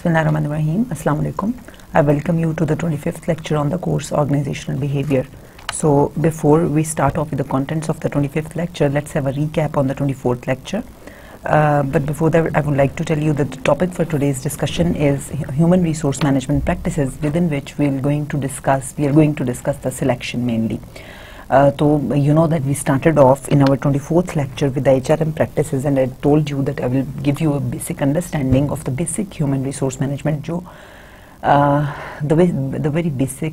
Bismillahirrahmanirrahim. Assalamu alaikum. I welcome you to the 25th lecture on the course Organizational Behavior. So before we start off with the contents of the 25th lecture, let's have a recap on the 24th lecture. But before that, I would like to tell you that the topic for today's discussion is human resource management practices, within which we are going to discuss the selection mainly. So you know that we started off in our 24th lecture with the HRM practices, and I told you that I will give you a basic understanding of the basic human resource management the very basic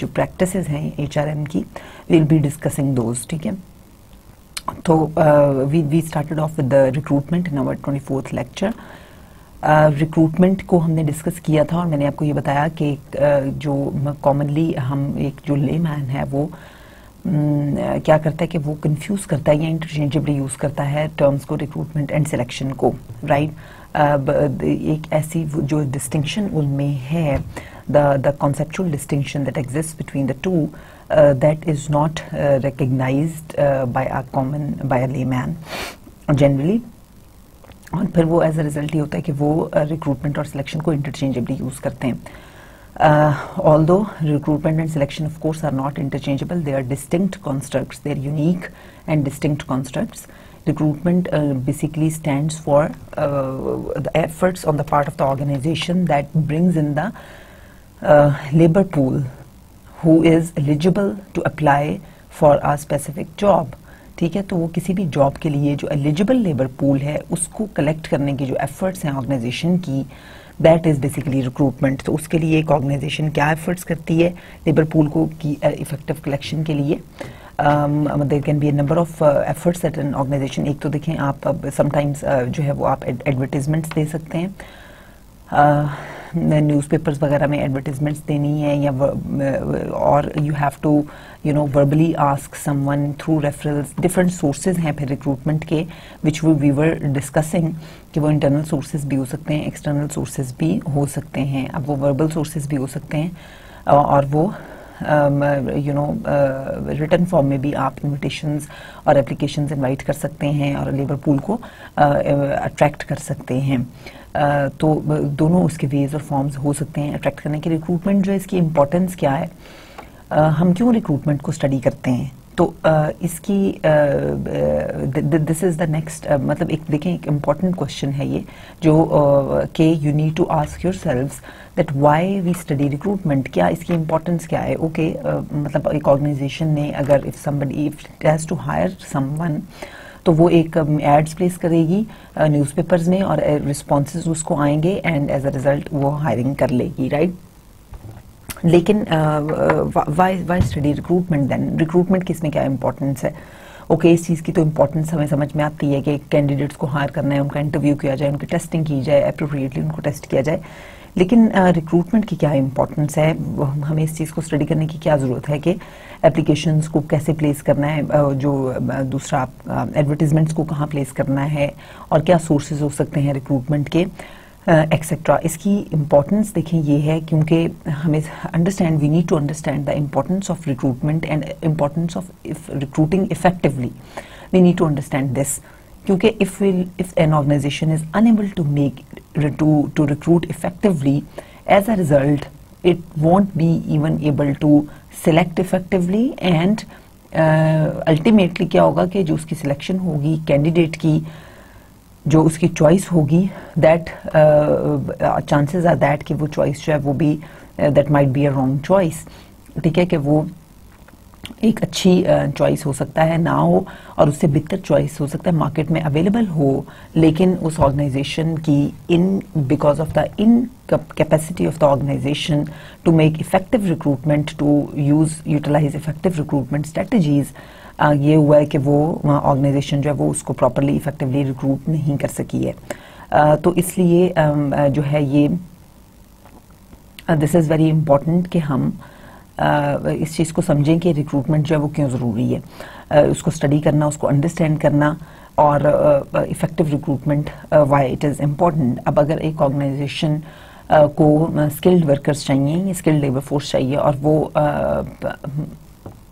जो practices हैं HRM की, we'll be discussing those. ठीक है? तो we started off with the recruitment in our 24th lecture. Recruitment को हमने discuss किया था और मैंने आपको ये बताया कि जो कॉमनली हम एक जो लेमैन है वो क्या करता है कि वो कंफ्यूज करता है या इंटरचेंजेबली यूज करता है टर्म्स को, रिक्रूटमेंट एंड सिलेक्शन को, राइट. एक ऐसी जो डिस्टिंक्शन उनमें है, the conceptual distinction that exist between the two, that is not recognised by a layman generally, और फिर वो एज अ रिजल्ट ये होता है कि वो रिक्रूटमेंट और सिलेक्शन को इंटरचेंजेबली यूज करते हैं. Although recruitment and selection of course are not interchangeable, they are distinct constructs, they are unique and distinct constructs. Recruitment basically stands for the efforts on the part of the organization that brings in the labor pool who is eligible to apply for a specific job. ठीक है, तो वो किसी भी job के लिए जो eligible labour pool है उसको कलेक्ट करने की जो एफर्ट्स हैं ऑर्गेनाइजेशन की, दैट इज बेसिकली रिक्रूटमेंट. तो उसके लिए एक ऑर्गेनाइजेशन क्या एफर्ट्स करती है लेबर पूल को की इफेक्टिव कलेक्शन के लिए. There can be a number of efforts at an organisation. एक तो देखें आप समटाइम्स जो है वो आप एडवर्टीजमेंट्स दे सकते हैं, न्यूज़पेपर्स वगैरह में एडवर्टीजमेंट्स देनी है, या और you have to verbally ask someone through referrals. Different sources हैं फिर रिक्रूटमेंट के विच वी वर डिस्कसिंग कि वो इंटरनल सोर्सेज भी हो सकते हैं, एक्सटर्नल सोर्सेज भी हो सकते हैं. अब वो वर्बल सोर्सेज भी हो सकते हैं और वो रिटन फॉर्म में भी आप इन्विटेशंस और एप्लीकेशंस इनवाइट कर सकते हैं और लेबर पूल को अट्रैक्ट कर सकते हैं. तो दोनों उसके वेज और फॉर्म्स हो सकते हैं अट्रैक्ट करने के. रिक्रूटमेंट जो है इसकी इम्पोर्टेंस क्या है, हम क्यों रिक्रूटमेंट को स्टडी करते हैं, तो इसकी दिस इज द नेक्स्ट मतलब एक देखें एक इम्पॉर्टेंट क्वेश्चन है ये जो कि you need to ask yourselves that why we study recruitment. क्या इसकी इम्पोर्टेंस क्या है. ओके, मतलब एक ऑर्गेनाइजेशन ने अगर if somebody if it has to hire someone तो वो एक एड्स प्लेस करेगी न्यूज़पेपर्स में और रिस्पॉन्सेज उसको आएंगे एंड एज अ रिजल्ट वो हायरिंग कर लेगी, राइट. लेकिन why study recruitment then. Recruitment की इसमें क्या इंपॉर्टेंस है. ओके, इस चीज़ की तो इम्पोर्टेंस हमें समझ में आती है कि कैंडिडेट्स को हायर करना है, उनका इंटरव्यू किया जाए, उनकी टेस्टिंग की जाए, अप्रोप्रिएटली उनको टेस्ट किया जाए. लेकिन रिक्रूटमेंट की क्या इंपॉर्टेंस है, हमें इस चीज़ को स्टडी करने की क्या ज़रूरत है कि एप्लीकेशंस को कैसे प्लेस करना है, जो दूसरा एडवर्टीजमेंट्स को कहाँ प्लेस करना है, और क्या सोर्सेज हो सकते हैं रिक्रूटमेंट के, एक्सेट्रा. इसकी इम्पोर्टेंस देखें ये है क्योंकि हमें understand we need to understand the importance of recruitment and importance of recruiting effectively. We need to understand this क्योंकि if an organization is unable to recruit effectively, as a result it won't be even able to select effectively and ultimately क्या होगा कि जो उसकी selection होगी candidate की, जो उसकी चॉइस होगी, दैट चांसेस आर दैट कि वो चॉइस जो है वो भी that might be a wrong choice. ठीक है, कि वो एक अच्छी चॉइस हो सकता है ना हो और उससे बेहतर चॉइस हो सकता है मार्केट में अवेलेबल हो, लेकिन उस ऑर्गेनाइजेशन की because of the capacity of the organisation to make effective recruitment, to utilise effective recruitment strategies, ये हुआ है कि वो ऑर्गेनाइजेशन जो है वो उसको प्रॉपरली इफेक्टिवली रिक्रूट नहीं कर सकी है. तो इसलिए जो है ये दिस इज़ वेरी इम्पॉर्टेंट कि हम इस चीज़ को समझें कि रिक्रूटमेंट जो है वो क्यों ज़रूरी है, उसको स्टडी करना, उसको अंडरस्टैंड करना, और effective recruitment why it is important. अब अगर एक ऑर्गेनाइजेशन को स्किल्ड वर्कर्स चाहिए, स्किल्ड लेबर फोर्स चाहिए और वो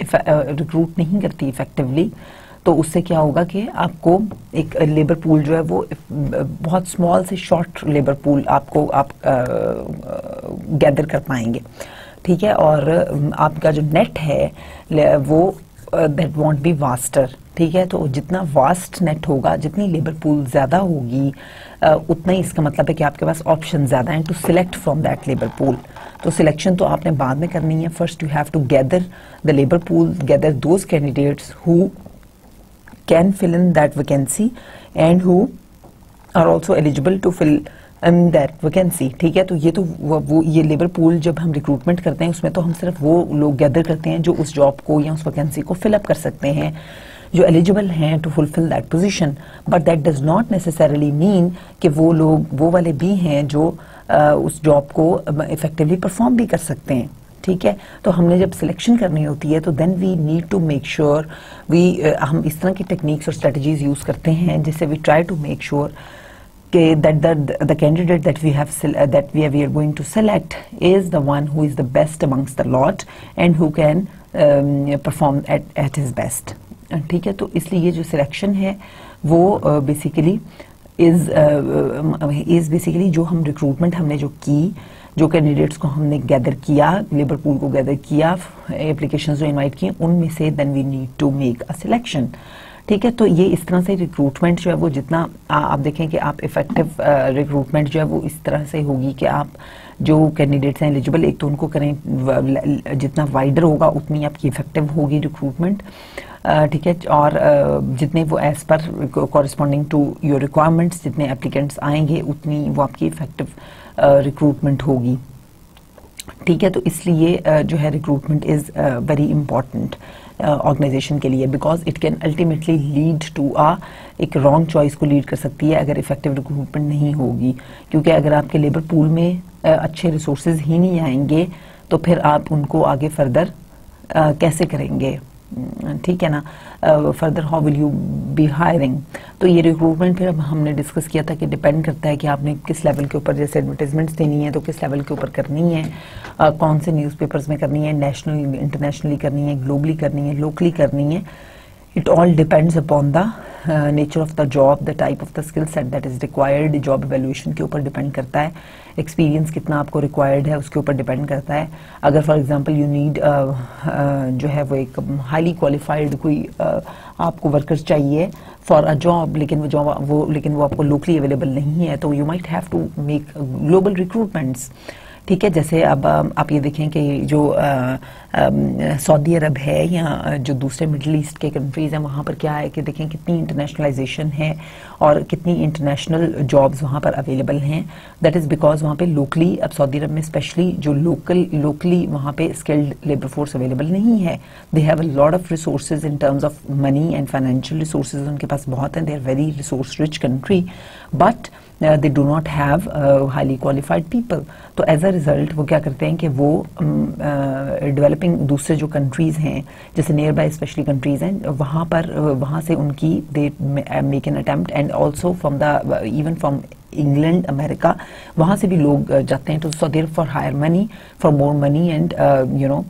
रिक्रूट नहीं करती इफेक्टिवली, तो उससे क्या होगा कि आपको एक लेबर पूल जो है वो बहुत स्मॉल से शॉर्ट लेबर पूल आप गैदर कर पाएंगे, ठीक है। और आपका जो नेट है वो दैट वॉन्ट बी वास्टर, ठीक है। तो जितना वास्ट नेट होगा, जितनी लेबर पूल ज्यादा होगी, उतना ही इसका मतलब है कि आपके पास ऑप्शन ज्यादा हैं to select from that labour pool. तो सिलेक्शन तो आपने बाद में करनी है। First you have to gather the labour pool, gather those candidates who can fill in that vacancy and who are also eligible to fill in that vacancy, ठीक है। तो ये लेबर पूल जब हम रिक्रूटमेंट करते हैं उसमें तो हम सिर्फ वो लोग गैदर करते हैं जो उस जॉब को या उस वैकेंसी को फिलअप कर सकते हैं, जो एलिजिबल हैं to fulfil that position. But that does not necessarily mean कि वो लोग वो वाले भी हैं जो उस जॉब को इफेक्टिवली परफॉर्म भी कर सकते हैं, ठीक है। तो हमने जब सिलेक्शन करनी होती है तो then we need to make sure हम इस तरह की टेक्निक्स और स्ट्रेटजीज यूज करते हैं जिससे we try to make sure that the candidate that we are going to select is the one who is the best amongst the lot and who can perform at his best, ठीक है। तो इसलिए ये जो selection है वो basically is basically जो हम रिक्रूटमेंट हमने जो की, जो कैंडिडेट्स को हमने गैदर किया, लेबर पूल को गैदर किया, एप्लीकेशंस जो इनवाइट किए, उनमें से then we need to make a selection, ठीक है। तो ये इस तरह से रिक्रूटमेंट जो है वो जितना आप देखें कि आप इफेक्टिव रिक्रूटमेंट जो है वो इस तरह से होगी कि आप जो कैंडिडेट्स हैं एलिजिबल, एक तो उनको करें, जितना वाइडर होगा उतनी आपकी इफेक्टिव होगी रिक्रूटमेंट, ठीक है। और जितने वो as per corresponding to your requirements जितने एप्लीकेंट्स आएंगे उतनी वो आपकी इफेक्टिव रिक्रूटमेंट होगी, ठीक है। तो इसलिए जो है recruitment is very important organisation के लिए, because it can ultimately lead to एक रॉन्ग चॉइस को लीड कर सकती है अगर इफेक्टिव रिक्रूटमेंट नहीं होगी। क्योंकि अगर आपके लेबर पूल में अच्छे रिसोर्सेज ही नहीं आएंगे तो फिर आप उनको आगे फर्दर कैसे करेंगे, ठीक है ना। Further how will you be hiring. तो ये रिक्रूटमेंट फिर अब हमने डिस्कस किया था कि डिपेंड करता है कि आपने किस लेवल के ऊपर, जैसे एडवर्टाइजमेंट्स देनी है तो किस लेवल के ऊपर करनी है, कौन से न्यूज़पेपर्स में करनी है, नेशनली इंटरनेशनली करनी है, ग्लोबली करनी है, लोकली करनी है। It all depends upon the nature of the job, the type of the skill set that is required. Job evaluation के ऊपर डिपेंड करता है, एक्सपीरियंस कितना आपको रिक्वायर्ड है उसके ऊपर डिपेंड करता है। अगर फॉर एग्जांपल यू नीड जो है वो एक हाईली क्वालिफाइड कोई आपको वर्कर्स चाहिए फॉर अ जॉब, लेकिन वो आपको लोकली अवेलेबल नहीं है, तो you might have to make global recruitments, ठीक है। जैसे अब आप ये देखें कि जो सऊदी अरब है या जो दूसरे मिडिल ईस्ट के कंट्रीज हैं वहाँ पर क्या है कि देखें कितनी इंटरनेशनलाइजेशन है और कितनी इंटरनेशनल जॉब्स वहाँ पर अवेलेबल हैं। दैट इज़ बिकॉज वहाँ पे लोकली, अब सऊदी अरब में स्पेशली जो लोकली वहाँ पे स्किल्ड लेबर फोर्स अवेलेबल नहीं है। They have a lot of resources in terms of money and financial resources उनके पास बहुत हैं। They are very resource rich country, but they do not have highly qualified people. तो as a result वो क्या करते हैं कि वो डेवलपिंग दूसरे जो कंट्रीज हैं जैसे नियर बाय स्पेशली कंट्रीज हैं वहाँ से उनकी they make an attempt and also from the even from England, America, वहाँ से भी लोग जाते हैं। तो so there for higher money, for more money and you know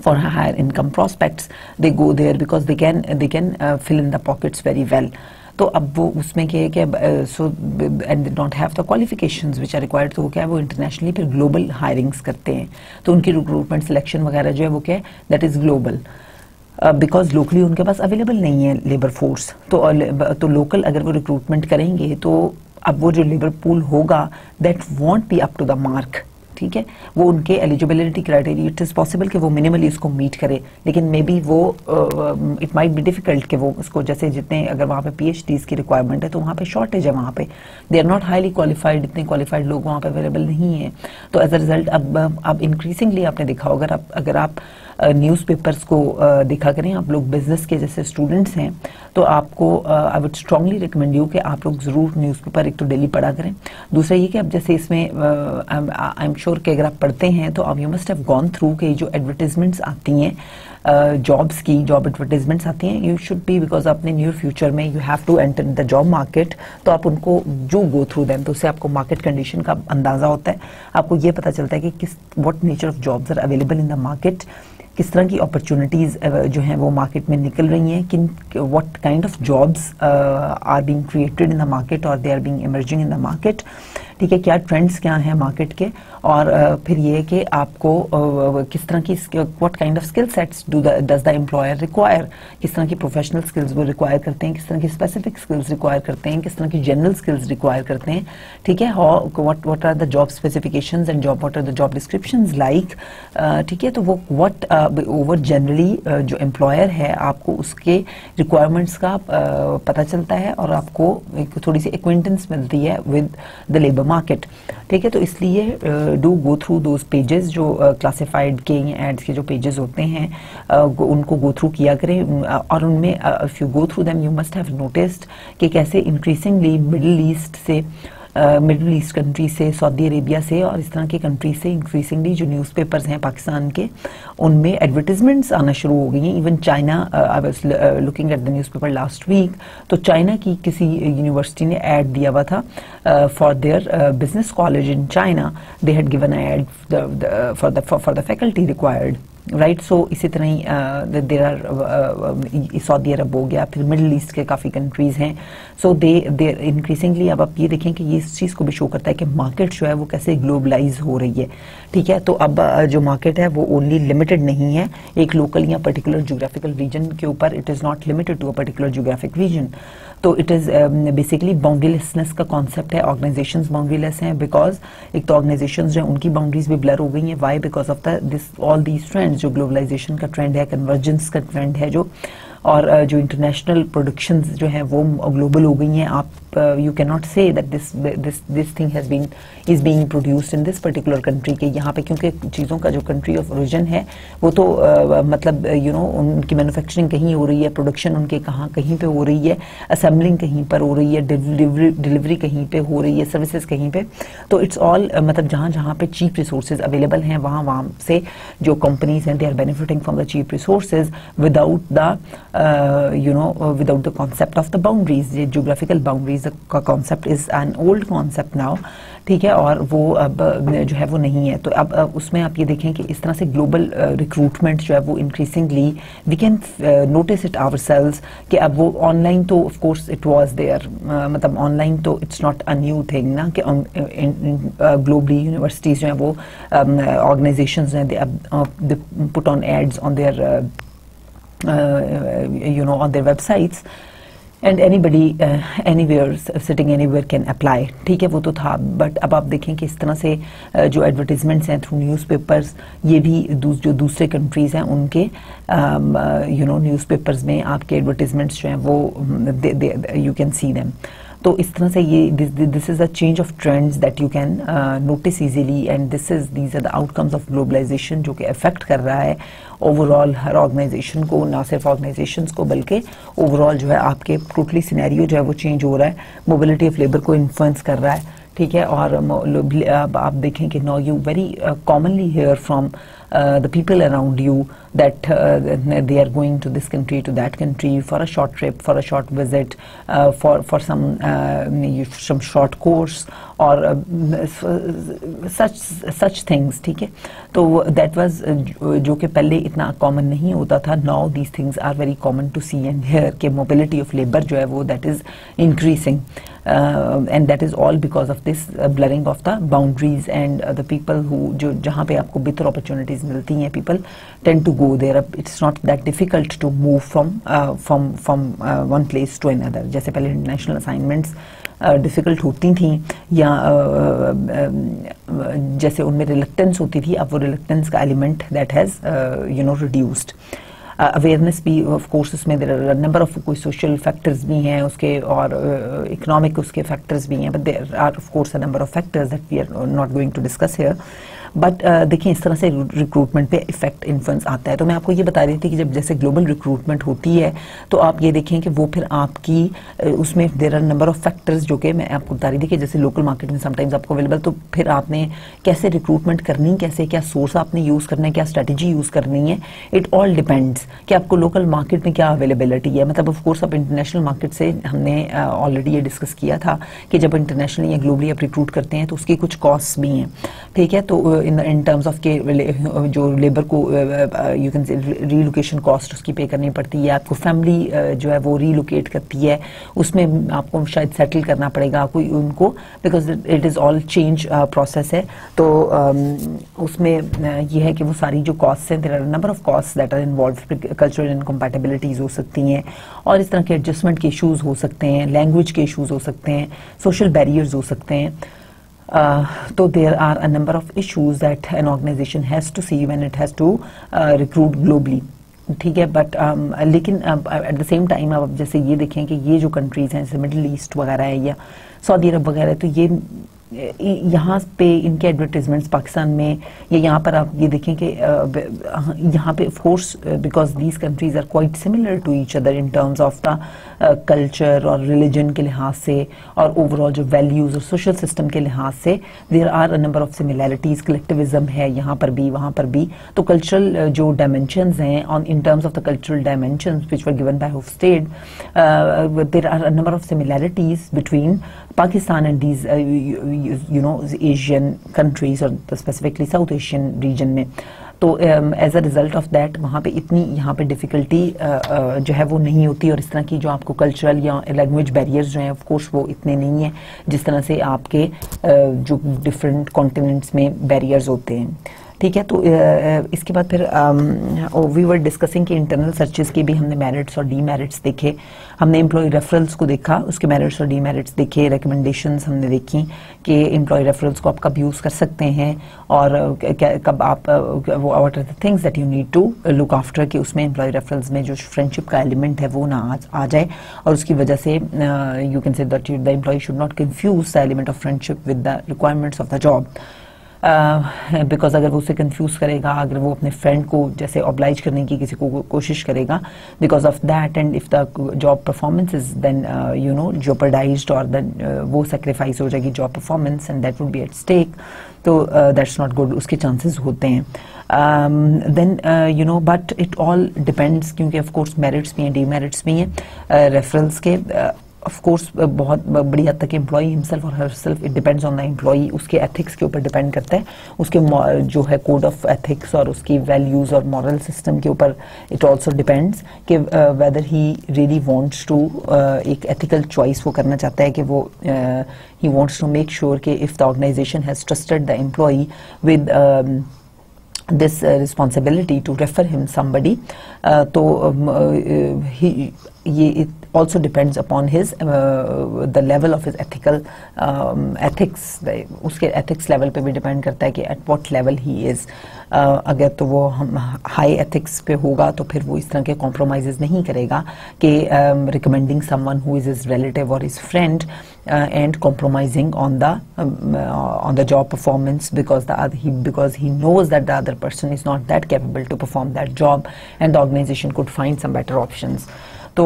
for higher income prospects they go there because they can fill in the pockets very well. तो अब वो उसमें क्या है कि so and they don't have the qualifications which are required, तो वो क्या है वो इंटरनेशनली फिर ग्लोबल हायरिंग्स करते हैं। तो उनकी रिक्रूटमेंट सिलेक्शन वगैरह जो है वो क्या है that is global, because locally उनके पास अवेलेबल नहीं है लेबर फोर्स। तो लोकल अगर वो रिक्रूटमेंट करेंगे तो अब वो जो लेबर पूल होगा that won't be up to the mark, ठीक है। वो उनके eligibility criteria, it is possible कि वो मिनिमली उसको मीट करे, लेकिन मे बी वो इट माइट बी डिफिकल्ट कि वो उसको, जैसे जितने अगर वहाँ पे PhDs की रिक्वायरमेंट है तो वहाँ पे शॉर्टेज है, वहाँ पे they are not highly qualified, इतने क्वालिफाइड लोग वहाँ पे अवेलेबल नहीं है। तो एज अ रिजल्ट अब इंक्रीजिंगली आपने देखा होगा, अगर आप न्यूज़पेपर्स को देखा करें, आप लोग बिजनेस के जैसे स्टूडेंट्स हैं तो आपको I would strongly recommend you कि आप लोग ज़रूर न्यूज़पेपर एक तो डेली पढ़ा करें। दूसरा ये कि अब जैसे इसमें आई एम श्योर कि अगर आप पढ़ते हैं तो आप you must have gone through कि जो एडवर्टीजमेंट्स आती हैं जॉब्स की, जॉब एडवर्टीजमेंट्स आती हैं, यू शुड बी, बिकॉज अपने न्यूर फ्यूचर में you have to enter the job market, तो आप उनको जो गो थ्रू देम, तो उससे आपको मार्केट कंडीशन का अंदाजा होता है, आपको ये पता चलता है कि किस what nature of jobs are available in the market किस तरह की अपॉर्चुनिटीज़ जो हैं वो मार्केट में निकल रही हैं, किन what kind of jobs are being created in the market और they are being emerging in the market, ठीक है, क्या ट्रेंड्स क्या हैं मार्केट के, और फिर ये कि आपको किस तरह की what kind of skill sets does the employer require, किस तरह की प्रोफेशनल स्किल्स वो रिक्वायर करते हैं, किस तरह की स्पेसिफिक स्किल्स रिक्वायर करते हैं, किस तरह की जनरल स्किल्स रिक्वायर करते हैं, ठीक है, what are the job specifications and what are the job descriptions like, ठीक है, तो वो व्हाट ओवर जनरली जो एम्प्लॉयर है आपको उसके रिक्वायरमेंट्स का पता चलता है और आपको एक थोड़ी सी एक्वेंटेंस मिलती है विद द लेबर मार्केट, ठीक है। तो इसलिए do go through those pages, जो क्लासिफाइड के एड्स के जो पेजेस होते हैं उनको गो थ्रू किया करें, और उनमें if you go through them you must have noticed कि कैसे इंक्रीजिंगली मिडिल ईस्ट कंट्री से, सऊदी अरेबिया से और इस तरह की कंट्री से इंक्रीजिंगली जो न्यूज़पेपर्स हैं पाकिस्तान के उनमें एडवर्टीजमेंट्स आना शुरू हो गई हैं। Even China, I was looking at the newspaper last week, तो चाइना की किसी यूनिवर्सिटी ने ऐड दिया हुआ था for their business college in China, they had given ad for the faculty required, right. So इसी तरह ही देर आर सऊदी अरब हो गया, फिर मिडिल ईस्ट के काफ़ी कंट्रीज़ हैं, सो दे इंक्रीजिंगली अब आप ये देखें कि ये इस चीज़ को भी शो करता है कि मार्केट जो है वो कैसे ग्लोबलाइज हो रही है, ठीक है। तो अब जो मार्केट है वो ओनली लिमिटेड नहीं है एक लोकल या पर्टिकुलर ज्योग्राफिकल रीजन के ऊपर, it is not limited to a particular geographic region, तो इट इज़ बेसिकली बाउंड्रीलेसनेस का कॉन्सेप्ट है। ऑर्गेनाइजेशंस बाउंड्रीलेस हैं बिकॉज एक तो ऑर्गेनाइजेशंस जो हैं उनकी बाउंड्रीज भी ब्लर हो गई हैं, why because of this all these trends, जो ग्लोबलाइजेशन का ट्रेंड है, कन्वर्जेंस का ट्रेंड है जो, और जो इंटरनेशनल प्रोडक्शंस जो हैं वो ग्लोबल हो गई हैं। आप you can not say that this thing is being produced in this particular country के यहाँ पे, क्योंकि चीज़ों का जो कंट्री ऑफ ओरिजिन है वो तो मतलब उनकी मैन्युफैक्चरिंग कहीं हो रही है, प्रोडक्शन उनके कहीं पे हो रही है, असेंबलिंग कहीं पर हो रही है, डिलीवरी कहीं पे हो रही है, सर्विसेज कहीं पे, तो इट्स ऑल मतलब जहाँ पे चीप रिसोर्सेज अवेलेबल हैं वहाँ से जो कंपनीज हैं they are benefiting from the cheap resources without the concept of the boundaries. ये ज्योग्राफिकल बाउंड्रीज का concept is an old concept now, ठीक है, और वो अब जो है वो नहीं है। तो अब उसमें आप ये देखें कि इस तरह से ग्लोबल रिक्रूटमेंट जो है वो increasingly we can notice it ourselves कि अब वो ऑनलाइन तो of course it was there, मतलब ऑनलाइन तो it's not a new thing ना कि ग्लोबली यूनिवर्सिटीज जो हैं वो ऑर्गेनाइजेशंस हैं they put on ads on their on their websites and anybody anywhere sitting anywhere can apply, ठीक है, वो तो था। बट अब आप देखें कि इस तरह से जो एडवर्टीजमेंट्स हैं थ्रू न्यूज़पेपर्स, ये भी जो दूसरे कंट्रीज़ हैं उनके न्यूज़पेपर्स में आपके एडवर्टीजमेंट्स जो हैं वो यू कैन सी देम। तो इस तरह से ये this is a change of trends that you can notice easily, and these are the outcomes of globalisation जो कि अफेक्ट कर रहा है ओवरऑल हर ऑर्गेनाइजेशन को, ना सिर्फ ऑर्गेनाइजेशंस को बल्कि ओवरऑल जो है आपके टोटली सिनेरियो जो है वो चेंज हो रहा है, मोबिलिटी ऑफ लेबर को इन्फ्लुएंस कर रहा है, ठीक है। और आप देखें कि now you very commonly here from the people around you that they are going to this country, to that country for a short trip, for a short visit, for some short course or such things, ठीक है। तो that was जो कि पहले इतना common नहीं होता था, now these things are very common to see and hear कि mobility of labor जो है वो that is increasing, and that is all because of this blurring of the boundaries and the people who जो जहाँ पे आपको better opportunities मिलती हैं, people tend to go there. It's not that difficult to move from one place to another. जैसे पहले international assignments difficult होती थी या जैसे उनमें रिलक्टेंस होती थी, अब वो रिलक्टेंस का element that has reduced. Awareness भी ऑफ कोर्स उसमें देयर आर नंबर ऑफ कोई सोशल फैक्टर्स भी हैं उसके और इकोनॉमिक उसके फैक्टर्स भी हैं, but there are of course a number of factors that we are not going to discuss here. But देखिए इस तरह से रिक्रूटमेंट पे इफेक्ट इन्फ्लुएंस आता है। तो मैं आपको ये बता रही थी कि जब जैसे ग्लोबल रिक्रूटमेंट होती है तो आप ये देखें कि वो फिर आपकी उसमें there are number of factors जो कि मैं आपको बता रही थी कि जैसे लोकल मार्केट में समटाइम्स आपको अवेलेबल, तो फिर आपने कैसे रिक्रूटमेंट करनी, कैसे क्या सोर्स आपने यूज़ करना है, क्या स्ट्रेटजी यूज़ करनी है, इट ऑल डिपेंड्स कि आपको लोकल मार्केट में क्या अवेलेबिलिटी है। मतलब ऑफ कोर्स अब इंटरनेशनल मार्केट से हमने ऑलरेडी ये डिस्कस किया था कि जब इंटरनेशनली या ग्लोबली आप रिक्रूट करते हैं तो उसकी कुछ कॉस्ट भी हैं, ठीक है। तो इन टर्म्स ऑफ के जो लेबर को यू कैन से रीलोकेशन कॉस्ट उसकी पे करनी पड़ती है, आपको फैमिली जो है वो रीलोकेट करती है, उसमें आपको शायद सेटल करना पड़ेगा कोई उनको, because it is all change process है। तो उसमें ये है कि वो सारी जो कॉस्ट हैं, there are number of cost that are involve, cultural incompatibilities हो सकती हैं और इस तरह के एडजस्टमेंट के इशूज़ हो सकते हैं, लैंग्वेज के इशूज़ हो सकते हैं, सोशल बैरियर्स हो सकते हैं। तो there are a number of issues that an organization has to see when it has to recruit globally, ठीक है। बट लेकिन एट द सेम टाइम अब जैसे ये देखें कि ये जो कंट्रीज़ हैं जैसे मिडिल ईस्ट वगैरह है या सऊदी अरब वगैरह, तो ये यहाँ पे इनके एडवर्टीजमेंट्स पाकिस्तान में या यहाँ पर आप ये देखें कि यहाँ पे of course because these countries are quite similar to each other in terms of the culture और रिलीजन के लिहाज से और ओवरऑल जो वैल्यूज़ और सोशल सिस्टम के लिहाज से there are a number of similarities, collectivism है यहाँ पर भी वहाँ पर भी। तो कल्चरल जो डायमेंशंस हैं on in terms of the cultural dimensions which were given by Hofstede, there are a number of similarities between Pakistan and these Asian countries और specifically South Asian region में। तो as a result of that वहाँ पे इतनी यहाँ पे difficulty जो है वो नहीं होती और इस तरह की जो आपको कल्चरल या लैंग्वेज बैरियर्स जो हैं ऑफ कोर्स वो इतने नहीं हैं जिस तरह से आपके जो डिफरेंट कॉन्टिनेंट्स में बैरियर्स होते हैं, ठीक है। तो इसके बाद फिर वी वर डिस्कसिंग कि इंटरनल सर्चेस के भी हमने मेरिट्स और डीमेरिट्स देखे, हमने एम्प्लॉय रेफरल्स को देखा, उसके मेरिट्स और डीमेरिट्स देखे, रिकमेंडेशंस हमने देखी कि एम्प्लॉय रेफरल्स को आप कब यूज़ कर सकते हैं और कब आप what are the things that you need to look after कि उसमें एम्प्लॉय रेफरल्स में जो फ्रेंडशिप का एलिमेंट है वो ना आ जाए और उसकी वजह से you can say that the employee should not confuse the element of friendship with the requirements of the job. Because अगर वो उसे कंफ्यूज करेगा, अगर वो अपने फ्रेंड को जैसे ऑब्लाइज करने की किसी को कोशिश करेगा because of that and if the job performance is then jeopardized और देन वो सेक्रीफाइस हो जाएगी job performance and that would be at stake, तो दैट्स नॉट गुड, उसके चांसेस होते हैं। Then but it all depends क्योंकि ऑफ कोर्स मेरिट्स भी हैं डीमेरिट्स भी हैं रेफरल्स के। ऑफ कोर्स बहुत बड़ी हद तक एम्प्लॉय हिमसेल्फ और herself, it depends on the employee, उसके एथिक्स के ऊपर डिपेंड करता है, उसके जो है कोड ऑफ एथिक्स और उसकी वैल्यूज़ और मॉरल सिस्टम के ऊपर इट ऑल्सो डिपेंड्स कि whether he really wants to एक एथिकल चॉइस वो करना चाहता है कि वो he wants to make sure कि if the organisation has trusted the employee with this responsibility to refer him somebody, it also depends upon his the level of his ethical ethics, उसके ethics level पे भी depend करता है कि at what level he is। अगर तो वो high ethics पे होगा तो फिर वो इस तरह के compromises नहीं करेगा कि recommending someone who is his relative or his friend and compromising on the job performance because he knows that the other person is not that capable to perform that job and the organization could find some better options। तो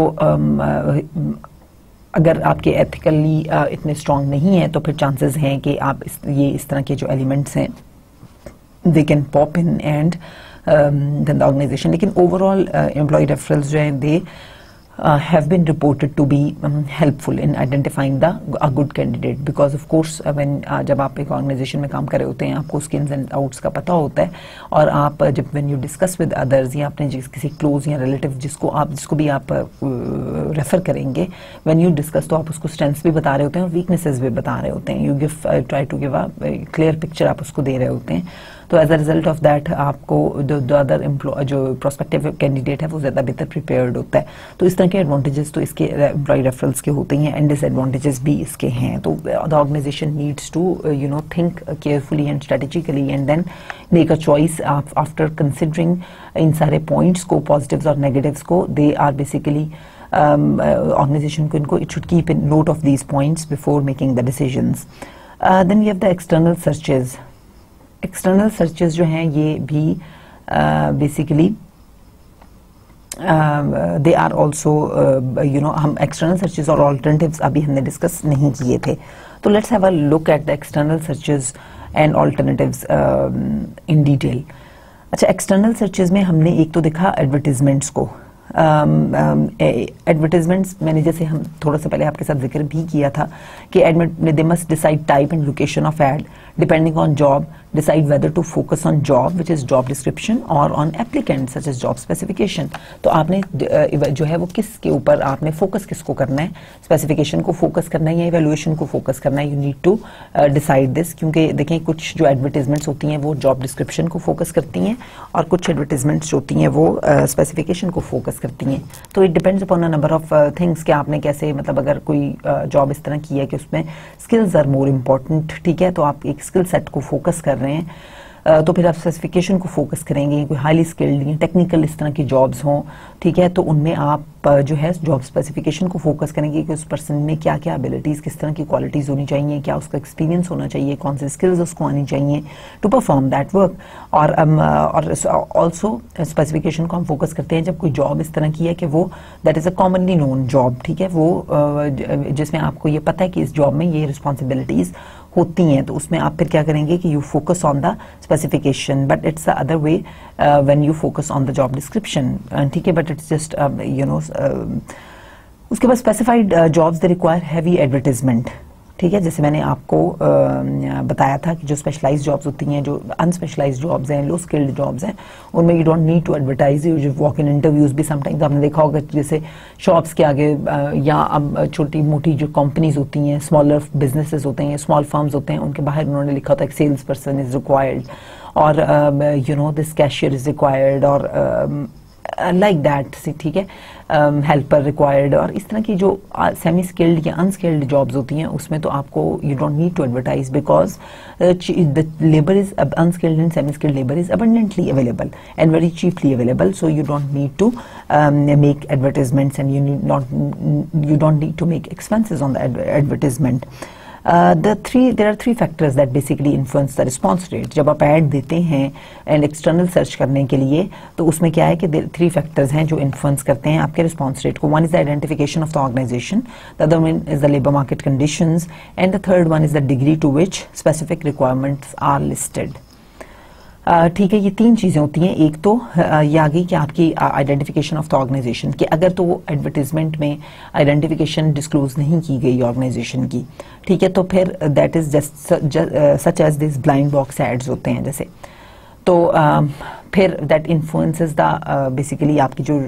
अगर आपके ethically इतने strong नहीं है तो फिर chances हैं कि आप इस तरह के जो एलिमेंट्स हैं they can pop in and then the organization. लेकिन ओवरऑल एम्प्लॉय रेफरल्स जो हैं दे have been reported to be helpful in identifying a good candidate because of course when जब आप एक ऑर्गेनाइजेशन में काम कर रहे होते हैं आपको उसके ins and outs का पता होता है और आप जब when you discuss with others या अपने किसी क्लोज या रिलेटिव जिसको भी आप रेफर करेंगे when you discuss तो आप उसको स्ट्रेंथ्स भी बता रहे होते हैं और वीकनेसेस भी बता रहे होते हैं, you give try to give a clear picture आप उसको दे रहे होते हैं। तो as a result of that आपको द अदर जो प्रोस्पेक्टिव कैंडिडेट है वो ज़्यादा बेहतर प्रिपेयर्ड होता है। तो इस तरह के एडवांटेजेस तो इसके एम्प्लॉय रेफरल्स के होते हैं एंड डिसएडवांटेजेस भी इसके हैं। तो the organization needs to think carefully and strategically and then make a choice after considering इन सारे पॉइंट्स को, पॉजिटिव्स और नेगेटिव्स को। दे आर बेसिकली ऑर्गेनाइजेशन को इनको it should keep in note of these points before making the decisions. Then we have the external searches. External searches जो हैं ये भी बेसिकली दे आर ऑल्सो हम एक्सटर्नल सर्चेज और ऑल्टरनेटिव्स अभी हमने डिस्कस नहीं किए थे। तो let's have a look at the external searches and alternatives in detail. अच्छा, एक्सटर्नल सर्चेज में हमने एक तो देखा एडवर्टीजमेंट्स को। एडवर्टीजमेंट्स मैंने जैसे हम थोड़ा सा पहले आपके साथ जिक्र भी किया था कि they must decide type and location of ad. depending on job, decide whether to focus on job, which is job description, or on applicant, such as job specification. तो आपने जो है वो किसके ऊपर आपने फोकस किसको करना है, स्पेसिफिकेशन को फोकस करना है या इवेल्युएशन को फोकस करना है. You need to decide this, क्योंकि देखें कुछ जो एडवर्टीजमेंट्स होती हैं वो जॉब डिस्क्रिप्शन को फोकस करती हैं और कुछ एडवर्टीजमेंट्स जो होती हैं वो स्पेसिफिकेशन को फोकस करती हैं. तो it depends upon a number of things कि आपने कैसे, मतलब अगर कोई जॉब इस तरह की है कि उसमें स्किल्स आर मोर इम्पॉर्टेंट, ठीक है, तो आप एक स्किल सेट को फोकस कर रहे हैं, तो फिर आप स्पेसिफिकेशन को फोकस करेंगे. कोई हाईली स्किल्ड टेक्निकल इस तरह की जॉब्स हों, ठीक है, तो उनमें आप जो है जॉब स्पेसिफिकेशन को फोकस करेंगे कि उस पर्सन में क्या क्या एबिलिटीज़, किस तरह की क्वालिटीज़ होनी चाहिए, क्या उसका एक्सपीरियंस होना चाहिए, कौन से स्किल्स उसको आनी चाहिए टू परफॉर्म दैट वर्क. और ऑल्सो स्पेसिफिकेशन को हम फोकस करते हैं जब कोई जॉब इस तरह की है कि वो that is a commonly known job, ठीक है, वो जिसमें आपको ये पता है कि इस जॉब में ये रिस्पॉन्सिबिलिटीज़ होती हैं, तो उसमें आप फिर क्या करेंगे कि you focus on the specification. But it's the other way when you focus on the job description, ठीक है, बट इट्स जस्ट उसके बाद specified jobs they require heavy advertisement, ठीक है, जैसे मैंने आपको बताया था कि जो स्पेशलाइज्ड जॉब्स होती हैं, जो अनस्पेशलाइज्ड जॉब्स हैं, लो स्किल्ड जॉब्स हैं, उनमें you don't need to advertise. जो वॉक इन इंटरव्यूज भी समटाइम्स आपने देखा होगा, जैसे शॉप्स के आगे या अब छोटी मोटी जो कंपनीज होती हैं, स्मॉलर बिजनेसेस होते हैं, स्मॉल फर्म्स होते हैं, उनके बाहर उन्होंने लिखा होता है सेल्स पर्सन इज रिक्वायर्ड, और दिस कैशियर इज रिक्वायर्ड, और लाइक दैट, ठीक है, हेल्पर रिक्वायर्ड, और इस तरह की जो सेमी स्किल्ड या अनस्किल्ड जॉब्स होती हैं उसमें तो आपको you don't need to advertise, because the labour is unskilled and semi skilled labour is abundantly available and very cheaply available, so you don't need to make advertisements, and you don't need to make expenses on the advertisement. There are three factors that basically influence the response rate. जब आप add देते हैं and external search करने के लिए, तो उसमें क्या है कि 3 फैक्टर्स हैं जो इन्फ्लुएंस करते हैं आपके रिस्पॉन्स रेट को. One is the identification of the organization, the other one is the labour market conditions, and the third one is the degree to which specific requirements are listed. ठीक है, ये 3 चीज़ें होती हैं. एक तो ये आ गई कि आपकी आइडेंटिफिकेशन ऑफ द ऑर्गेनाइजेशन, कि अगर तो वो एडवर्टीजमेंट में आइडेंटिफिकेशन डिस्क्लोज नहीं की गई ऑर्गेनाइजेशन की, ठीक है, तो फिर that is just such as this blind box ads होते हैं जैसे, तो फिर दैट इन्फ्लुएंसेस द बेसिकली आपकी जो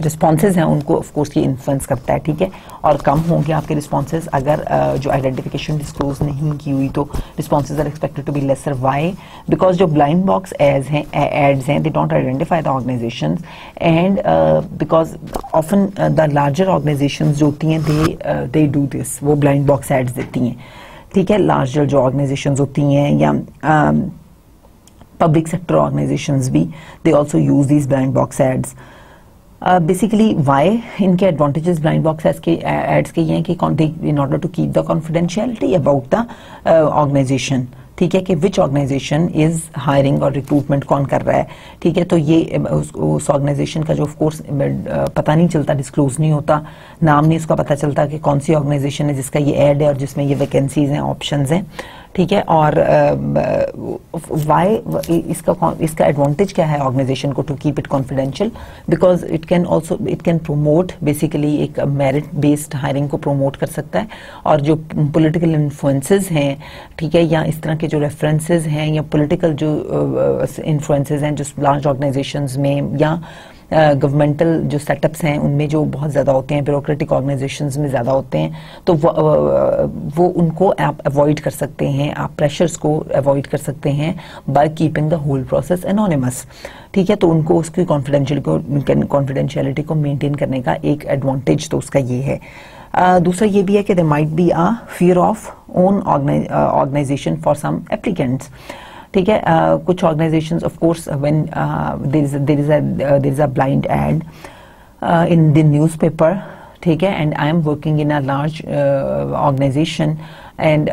रिस्पॉन्सेज हैं उनको ऑफ कोर्स ये इन्फ्लुएंस करता है, ठीक है, और कम होंगे आपके रिस्पॉन्सेज अगर जो आइडेंटिफिकेशन डिस्क्लोज नहीं की हुई, तो responses are expected to be lesser. Why? Because जो ब्लाइंड बॉक्स एड्स हैं they don't identify the organizations, and because often the larger organizations जो होती हैं दे डू दिस, वो ब्लाइंड बॉक्स एड्स देती हैं, ठीक है. लार्जर जो ऑर्गेनाइजेशंस होती हैं या पब्लिक सेक्टर ऑर्गेनाइजेशंस भी, they also use these blind box ads. Basically why इनके एडवांटेजेस ब्लाइंड बॉक्स एड्स के ये हैं कि in order to keep the confidentiality about the organization, ठीक है, कि विच ऑर्गेनाइजेशन इज हायरिंग और रिक्रूटमेंट कौन कर रहा है, ठीक है, तो ये उस ऑर्गेनाइजेशन का जो ऑफ कोर्स पता नहीं चलता, डिस्क्लोज नहीं होता, नाम नहीं उसका पता चलता कि कौन सी ऑर्गेनाइजेशन है जिसका ये ऐड है और जिसमें ये वैकेंसीज हैं, ऑप्शंस हैं, ठीक है. और वाई इसका एडवांटेज क्या है ऑर्गेनाइजेशन को to keep it confidential, because it can promote basically एक मेरिट बेस्ड हायरिंग को प्रोमोट कर सकता है, और जो पॉलिटिकल इन्फ्लुएंसेस हैं, ठीक है, या इस तरह के जो रेफरेंसेस हैं या पॉलिटिकल जो इन्फ्लुएंसेस हैं जो लार्ज ऑर्गेनाइजेशंस में या गवर्नमेंटल जो सेटअप्स हैं उनमें जो बहुत ज़्यादा होते हैं, ब्यूरोक्रेटिक ऑर्गेनाइजेशंस में ज़्यादा होते हैं, तो वो उनको आप अवॉइड कर सकते हैं, आप प्रेशर्स को अवॉइड कर सकते हैं by keeping the whole process anonymous, ठीक है. तो उनको उसकी कॉन्फिडेंशियलिटी को मेंटेन करने का एक एडवांटेज तो उसका ये है. दूसरा ये भी है कि there might be a fear of own organization for some applicants, ठीक है. कुछ organizations of course when there is a blind ad in the newspaper, ठीक है, and I am working in a large organization and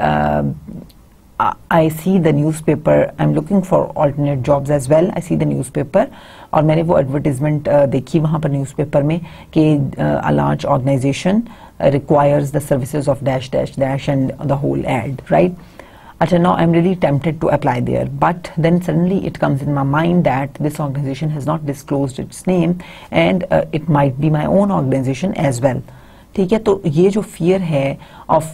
I see the newspaper, I'm looking for alternate jobs as well, I see the newspaper, और मैंने वो advertisement देखी वहाँ पर newspaper में कि a large organization requires the services of dash dash dash and the whole ad, right? Achha, now I'm really tempted to apply there, but then suddenly it comes in my mind that this organization has not disclosed its name, and it might be my own organization as well, ठीक है। तो ये जो fear है of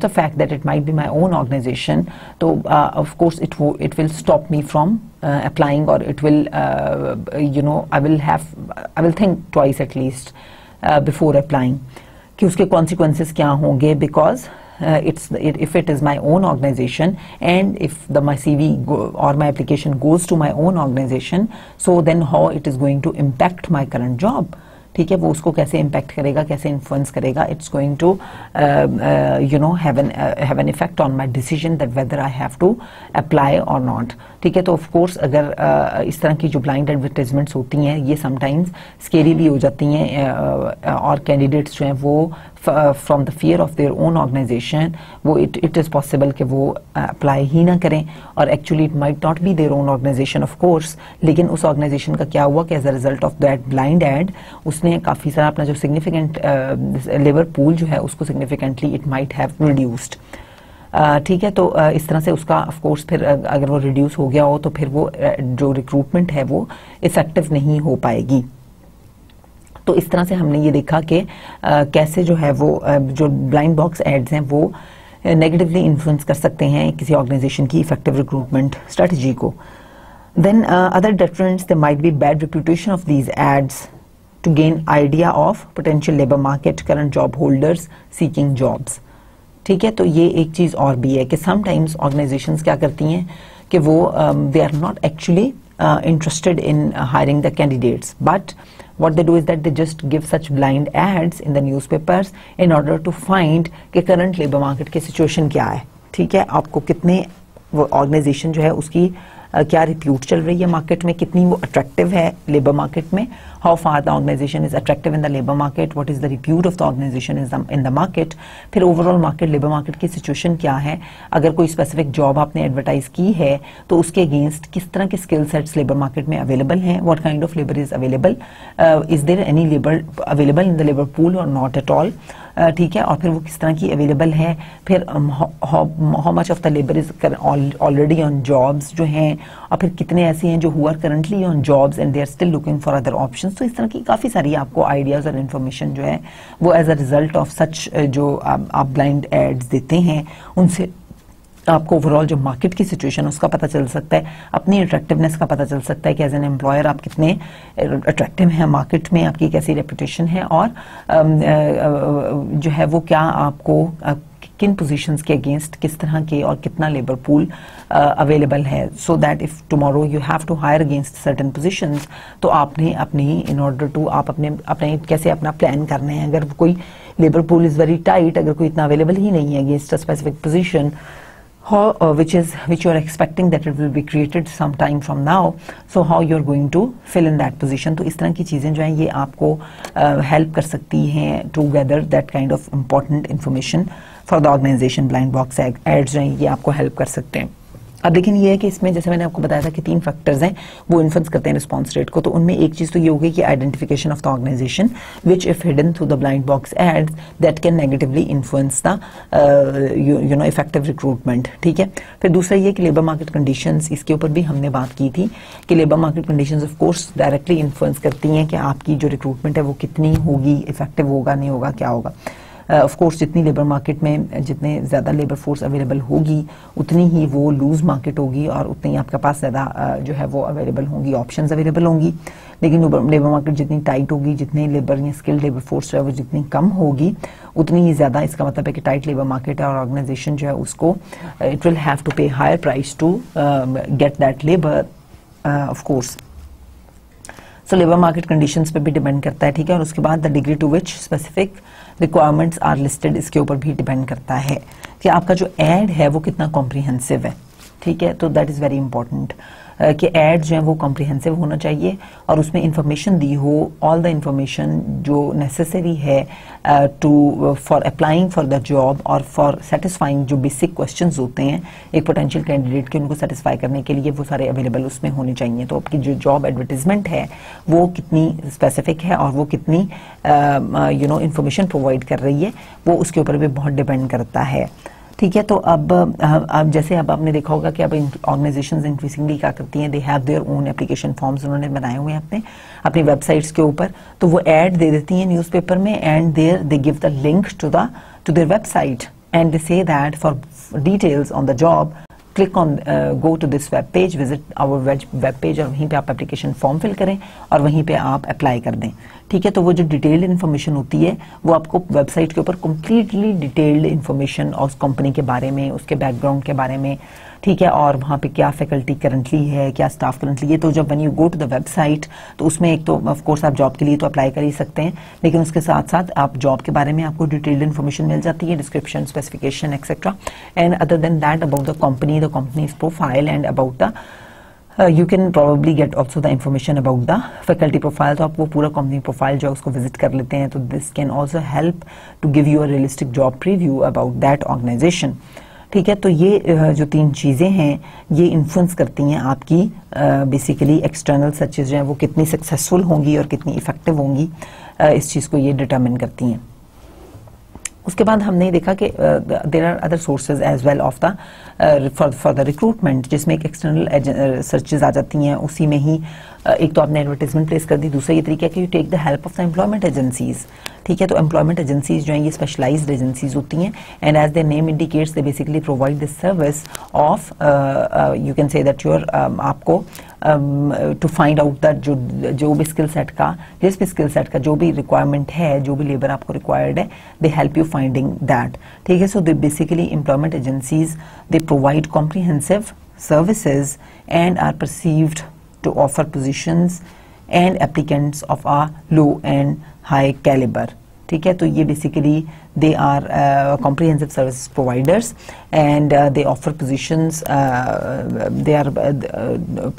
the fact that it might be my own organisation, तो of course it will stop me from applying, or it will I will think twice at least before applying कि उसके consequences क्या होंगे, because if it is my own organization and if my CV or my application goes to my own organization, so then how it is going to impact my current job. ठीक है, वो उसको कैसे impact करेगा, कैसे influence करेगा. It's going to have an effect on my decision that whether I have to apply or not. ठीक है, तो ऑफ कोर्स अगर इस तरह की जो ब्लाइंड एडवर्टाइजमेंट्स होती हैं ये समटाइम्स स्केरी भी हो जाती हैं, और कैंडिडेट्स जो हैं वो from the fear of their own organization वो इट इज़ पॉसिबल कि वो अप्लाई ही ना करें, और actually it might not be their own organization of course. लेकिन उस ऑर्गेनाइजेशन का क्या हुआ कि as a result of that blind ad उसने काफ़ी सारा अपना जो सिग्निफिकेंट लेबर पूल जो है उसको significantly it might have reduced. ठीक है, तो इस तरह से उसका ऑफ कोर्स फिर अगर वो रिड्यूस हो गया हो तो फिर वो जो रिक्रूटमेंट है वो इफेक्टिव नहीं हो पाएगी. तो इस तरह से हमने ये देखा कि कैसे जो है वो जो ब्लाइंड बॉक्स एड्स हैं वो नेगेटिवली इन्फ्लुएंस कर सकते हैं किसी ऑर्गेनाइजेशन की इफेक्टिव रिक्रूटमेंट स्ट्रेटजी को. Then other deterrents they might be bad reputation of these ads to gain idea of potential labor market, current job holders seeking jobs. ठीक है, तो ये एक चीज़ और भी है कि sometimes organizations क्या करती हैं कि वो they are not actually interested in hiring the candidates, but what they do is that they just give such blind ads in the newspapers in order to find कि current labor market की situation क्या है. ठीक है, आपको कितने वो organisation जो है उसकी क्या रिप्यूट चल रही है मार्केट में, कितनी वो अट्रैक्टिव है लेबर मार्केट में, how far the organisation is attractive in the labour market, what is the repute of the organization in the market. फिर ओवरऑल मार्केट लेबर मार्केट की सिचुएशन क्या है, अगर कोई स्पेसिफिक जॉब आपने एडवर्टाइज की है तो उसके अगेंस्ट किस तरह के स्किल सेट्स लेबर मार्केट में अवेलेबल हैं, what kind of labour is available, is there any labour available in the labour pool or not at all. ठीक है, और फिर वो किस तरह की अवेलेबल है, फिर how much of the labour is already on jobs जो हैं, और फिर कितने ऐसे हैं जो who are currently on jobs and they are still looking for other options. तो इस तरह की काफ़ी सारी आपको आइडियाज़ और इन्फॉर्मेशन जो है वो as a result of such जो आप ब्लाइंड एड्स देते हैं उनसे आपको ओवरऑल जो मार्केट की सिचुएशन उसका पता चल सकता है, अपनी अट्रैक्टिवनेस का पता चल सकता है कि एज एन एम्प्लॉयर आप कितने अट्रैक्टिव हैं मार्केट में, आपकी कैसी रेपुटेशन है, और जो है वो क्या आपको किन पोजीशंस के अगेंस्ट किस तरह के और कितना लेबर पूल अवेलेबल है, so that if tomorrow you have to hire against certain positions तो आपने अपनी इन ऑर्डर टू आप अपने कैसे अपना प्लान करना है. अगर कोई labour pool is very tight, अगर कोई इतना अवेलेबल ही नहीं है against a specific position which you are expecting that it will be created some time from now, so how you are going to fill in that position. तो इस तरह की चीज़ें जो हैं ये आपको help कर सकती हैं to gather that kind of important information for the organization. blind box ads जो हैं ये आपको help कर सकते हैं. अब लेकिन ये है कि इसमें जैसे मैंने आपको बताया था कि 3 फैक्टर्स हैं वो इन्फ्लुएंस करते हैं रिस्पॉन्स रेट को. तो उनमें एक चीज़ तो ये होगी कि identification of the organization which if hidden through the blind box ads that can negatively influence the effective recruitment. ठीक है, फिर दूसरा ये कि लेबर मार्केट कंडीशंस, इसके ऊपर भी हमने बात की थी कि labour market conditions of course directly influence करती हैं कि आपकी जो रिक्रूटमेंट है वो कितनी होगी, इफेक्टिव होगा नहीं होगा, क्या होगा. ऑफ कोर्स जितनी लेबर मार्केट में जितने ज़्यादा लेबर फोर्स अवेलेबल होगी उतनी ही वो लूज मार्केट होगी और उतनी आपके पास ज़्यादा जो है वो अवेलेबल होंगी, ऑप्शंस अवेलेबल होंगी. लेकिन लेबर मार्केट जितनी टाइट होगी, जितनी लेबर या स्किल्ड लेबर फोर्स है वो जितनी कम होगी उतनी ही ज़्यादा, इसका मतलब है कि टाइट लेबर मार्केट है और ऑर्गेनाइजेशन जो है उसको it will have to pay higher price to get that labour of course. So labour market conditions पे भी डिपेंड करता है. ठीक है, और उसके बाद the degree to which specific requirements are listed इसके ऊपर भी डिपेंड करता है कि आपका जो एड है वो कितना कॉम्प्रिहेंसिव है. ठीक है, तो दैट इज़ वेरी इंपॉर्टेंट कि एड जो है वो कॉम्प्रिहेंसिव होना चाहिए और उसमें इंफॉर्मेशन दी हो, ऑल द इंफॉर्मेशन जो नेसेसरी है to for applying for the job और फॉर सेटिस्फाइंग जो बेसिक क्वेश्चंस होते हैं एक पोटेंशियल कैंडिडेट के, उनको सेटिस्फाई करने के लिए वो सारे अवेलेबल उसमें होने चाहिए. तो आपकी जो जॉब एडवर्टीजमेंट है वो कितनी स्पेसिफिक है और वो कितनी इंफॉर्मेशन प्रोवाइड कर रही है वो उसके ऊपर भी बहुत डिपेंड करता है. ठीक है। तो अब जैसे अब आपने देखा होगा कि अब ऑर्गेनाइजेशंस इंक्रीजिंगली क्या करती हैं, they have their own application forms उन्होंने बनाए हुए हैं अपनी वेबसाइट्स के ऊपर, तो वो ऐड दे देती हैं न्यूज़पेपर में, and there they give the link to their website and they say that for details on the job click on go to this web page, visit our web page, और वहीं पे आप application form fill करें और वहीं पे आप apply कर दें। ठीक है। तो वो जो डिटेल्ड इन्फॉर्मेशन होती है वो आपको वेबसाइट के ऊपर कंप्लीटली डिटेल्ड इन्फॉर्मेशन उस कंपनी के बारे में, उसके बैकग्राउंड के बारे में, ठीक है, और वहाँ पे क्या फैकल्टी करंटली है, क्या स्टाफ करंटली है। तो जब when you go to the website तो उसमें एक तो ऑफ कोर्स आप जॉब के लिए तो अप्लाई कर ही सकते हैं, लेकिन उसके साथ साथ आप जॉब के बारे में आपको डिटेल्ड इन्फॉर्मेशन मिल जाती है, description, specification etcetera, and other than that about the companies profile and about the you can probably get also the information about the faculty profile। तो आप वो पूरा कंपनी प्रोफाइल जो है उसको विजिट कर लेते हैं, तो this can also help to give you a realistic job preview about that organization. ठीक है। तो ये जो 3 चीज़ें हैं ये इन्फ्लुएंस करती हैं आपकी बेसिकली एक्सटर्नल सर्चेज जो हैं वो कितनी सक्सेसफुल होंगी और कितनी इफेक्टिव होंगी, इस चीज़ को ये डिटरमिन करती हैं। उसके बाद हमने देखा कि there are other sources as well of the for the recruitment, जिसमें एक एक्सटर्नल सर्चेज आ जाती हैं, उसी में ही एक तो आपने एडवर्टाइजमेंट प्लेस कर दी, दूसरा ये तरीका है कि you take the help of the employment agencies. ठीक है। तो एम्प्लॉयमेंट एजेंसीज जो हैं ये स्पेशलाइज्ड एजेंसीज होती हैं, and as the name indicates they basically provide this service of you can say that your आपको टू फाइंड आउट दैट जो भी स्किल सेट का, जिस भी स्किल सेट का जो भी रिक्वायरमेंट है, जो भी लेबर आपको रिक्वायर्ड है, they help you finding that. ठीक है। So they basically employment agencies they provide comprehensive services and are perceived to offer positions and applicants of a low and high caliber। ठीक है। तो ये basically they are comprehensive service providers and they offer positions, they are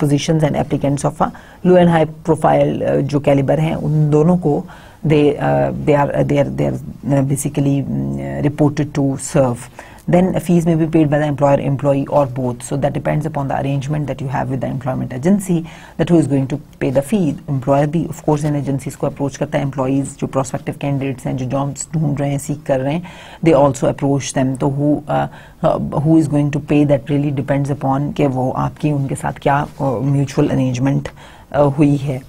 positions and applicants of a low and high profile जो caliber हैं उन दोनों को they are basically reported to serve। Then fees may be paid by the employer, employee or both, so that depends upon the arrangement that you have with the employment agency that who is going to pay the fee। employer भी of course in agencies को approach करता है, employees जो prospective candidates हैं जो jobs ढूंढ रहे हैं, सीख कर रहे हैं, they also approach them। तो who is going to pay, that really depends upon कि वो आपकी उनके साथ क्या mutual arrangement हुई है।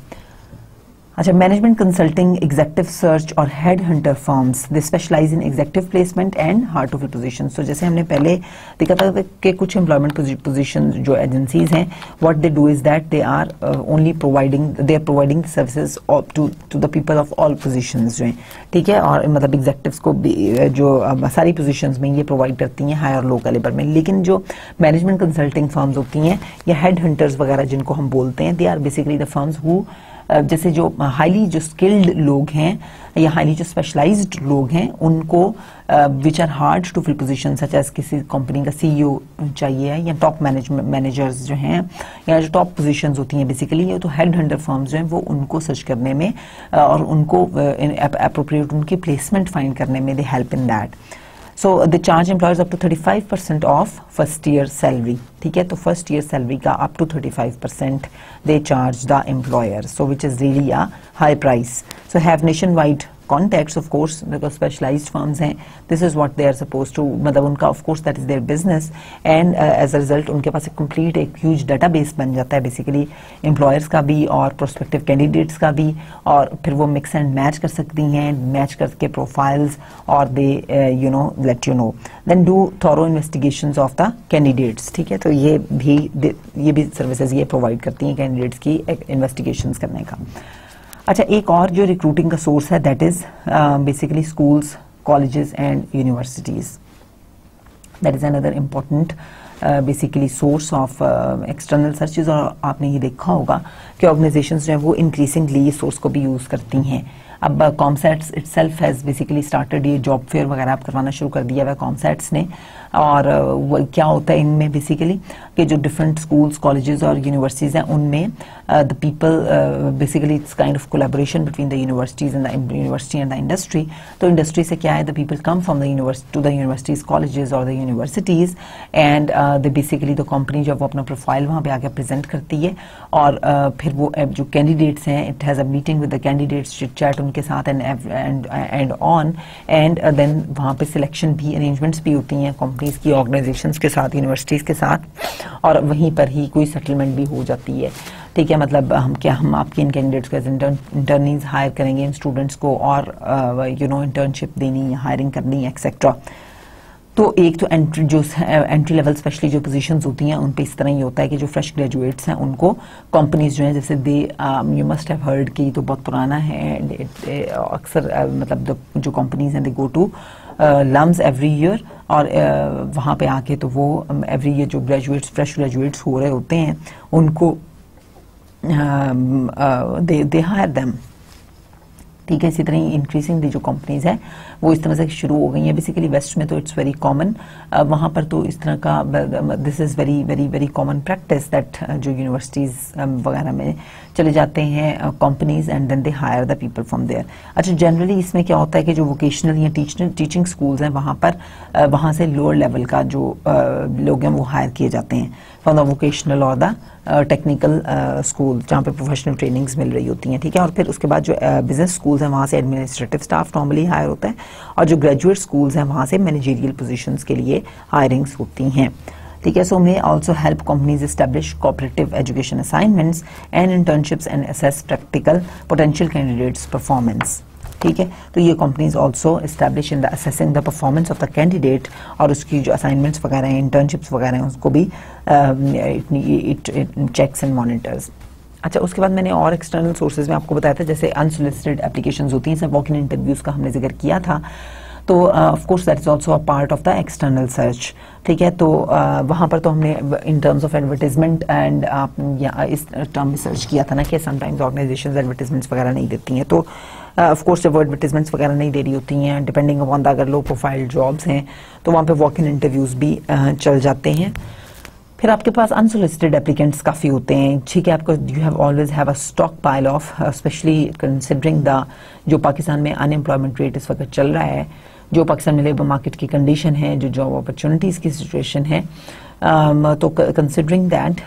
अच्छा, मैनेजमेंट कंसल्टिंग, एग्जेक्टिव सर्च और head hunter firms, they specialize in executive placement and hard to fill positions. तो जैसे हमने पहले देखा था कि कुछ एम्प्लॉयमेंट पोजीशन जो एजेंसीज हैं, what they do is that they are only providing services to the people of all positions जो हैं। ठीक है। और मतलब एग्जेक्टिव्स को भी जो सारी पोजीशंस में ये प्रोवाइड करती हैं हाई और लो कैलिबर में। लेकिन जो मैनेजमेंट कंसल्टिंग फर्म्स होती हैं या हेड हंटर्स वगैरह जिनको हम बोलते हैं, they are basically the firms who जैसे जो हाईली जो स्किल्ड लोग हैं या हाईली जो स्पेशलाइज्ड लोग हैं उनको which are hard to fill position, such as किसी कंपनी का सीईओ चाहिए या टॉप मैनेजर्स जो हैं या जो टॉप पोजीशंस होती हैं बेसिकली, ये तो हेड हंटर फर्म्स जो हैं वो उनको सर्च करने में और उनको अप्रोप्रिएट उनकी प्लेसमेंट फाइंड करने में they help in that. So they charge employers up to 35% of first year salary। ठीक है। तो first year salary का up to 35% they charge the employer, so which is really a high price। So have nationwide contacts of course because specialized firms हैं, this is what they are supposed to, मतलब उनका of course that is their business and as a result उनके पास एक complete एक huge database बन जाता है basically employers का भी और prospective candidates का भी, और फिर वो mix and match कर सकती हैं, match करके profiles और they let you know, then do thorough investigations of the candidates। ठीक है। तो ये भी services ये provide करती हैं candidates की investigations करने का। अच्छा, एक और जो रिक्रूटिंग का सोर्स है that is basically schools, colleges and universities. That is another important basically source of external searches. और आपने ये देखा होगा कि ऑर्गेनाइजेशंस जो है वो इंक्रीजिंगली ये सोर्स को भी यूज करती हैं। अब COMSATS itself has basically started ये जॉब फेयर वगैरह आप करवाना शुरू कर दिया हुआ कॉमसेट्स ने। और क्या होता है इनमें बेसिकली कि जो डिफरेंट स्कूल्स, कॉलेजेस और यूनिवर्सिटीज़ हैं उनमें the people basically it's kind of collaboration between the universities and the university and the industry. तो इंडस्ट्री से क्या है, the people come from the university to the universities, colleges और the universities and the basically the company जब वो अपना profile वहाँ पे आके प्रेजेंट करती है और फिर वो जो कैंडिडेट्स हैं, it has a meeting with the candidates, chit chat के साथ एंड ऑन, एंड देन वहाँ पे सिलेक्शन भी, अरेंजमेंट्स भी होती हैं कंपनीज की, ऑर्गेनाइजेशंस के साथ, यूनिवर्सिटीज के साथ, और वहीं पर ही कोई सेटलमेंट भी हो जाती है। ठीक है, मतलब हम आपके इन कैंडिडेट्स को एज इंटर्नीज हायर करेंगे, इन स्टूडेंट्स को, और इंटर्नशिप देनी, हायरिंग करनी, एक्सेट्रा। तो एक तो एंट्री लेवल स्पेशली जो पोजीशंस होती हैं उन पे इस तरह ही होता है कि जो फ्रेश ग्रेजुएट्स हैं उनको कंपनीज जो है, जैसे दे यू मस्ट हैव हर्ड कि तो बहुत पुराना है, अक्सर मतलब जो कंपनीज हैं they go to LUMS every year, और वहाँ पे आके तो वो एवरी ईयर जो ग्रेजुएट्स, फ्रेश ग्रेजुएट्स हो रहे होते हैं उनको दे हायर देम। ठीक है, इसी तरह इंक्रीजिंगली जो कंपनीज है वो इस तरह से शुरू हो गई है। बेसिकली वेस्ट में तो इट्स वेरी कॉमन, वहाँ पर तो इस तरह का this is very very very common practice that जो यूनिवर्सिटीज़ वगैरह में चले जाते हैं companies and then they hire the people from there. अच्छा, जनरली इसमें क्या होता है कि जो वोकेशनल या टीचिंग स्कूल्स हैं वहाँ पर वहाँ से लोअर लेवल का जो लोग हैं वो हायर किए जाते हैं फ्रॉम द वोकेशनल और द टेक्निकल स्कूल, जहाँ पे प्रोफेशनल ट्रेनिंग्स मिल रही होती हैं। ठीक है, और फिर उसके बाद जो बिजनेस स्कूल्स हैं वहाँ से एडमिनिस्ट्रेटिव स्टाफ नॉर्मली हायर होता है, और जो ग्रेजुएट स्कूल्स हैं वहाँ से मैनेजरियल पोजीशंस के लिए हायरिंग्स होती हैं। ठीक है, so may also help companies establish cooperative education assignments and internships and assess practical potential candidates performance. ठीक है, तो ये companies also establish in the assessing the performance of the candidate, और उसकी जो असाइनमेंट्स वगैरह हैं, इंटर्नशिप्स वगैरह हैं, उसको भी इट चेक्स एंड मॉनिटर्स। अच्छा, उसके बाद मैंने और एक्सटर्नल सोर्सेज में आपको बताया था, जैसे अनसोलिसिटेड एप्लीकेशंस होती हैं, जैसे वॉक इन इंटरव्यूज का हमने जिक्र किया था, तो of course that is also a part of the external search. ठीक है, तो वहाँ पर तो हमने इन टर्म्स ऑफ एडवर्टीजमेंट एंड इस टर्म में सर्च किया था ना कि समटाइम्स ऑर्गेनाइजेशंस एडवर्टीजमेंट्स वगैरह नहीं देती हैं, तो ऑफ कोर्स जब वो एडवर्टीजमेंट्स वगैरह नहीं दे रही होती हैं, डिपेंडिंग अपॉन द अगर लो प्रोफाइल जॉब्स हैं तो वहाँ पे वॉक इन इंटरव्यूज भी चल जाते हैं। फिर आपके पास अनसोलिसिटेड एप्लीकेंट्स काफ़ी होते हैं। ठीक है, आपको you have always have a stockpile of, specially considering the जो पाकिस्तान में अनएम्प्लॉयमेंट रेट इस वक्त चल रहा है, जो पाकिस्तान में लेबर मार्केट की कंडीशन है, जो जॉब अपॉर्चुनिटीज़ की सिचुएशन है, तो considering that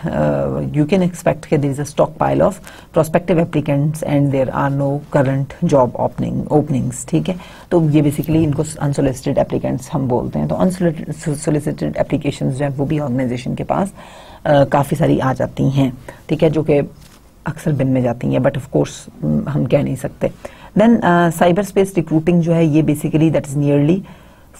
you can expect कि there is a stockpile of prospective applicants and there are no current job openings. ठीक है, तो ये बेसिकली इनको अनसोलिसिटेड एप्लीकेंट्स हम बोलते हैं। तो अनसोलिसिटेड एप्लीकेशंस जो है वो भी ऑर्गेनाइजेशन के पास काफ़ी सारी आ जाती हैं। ठीक है, जो कि अक्सर बिन में जाती हैं, बट ऑफ कोर्स हम कह नहीं सकते। देन साइबर स्पेस रिक्रूटिंग जो है ये basically that is nearly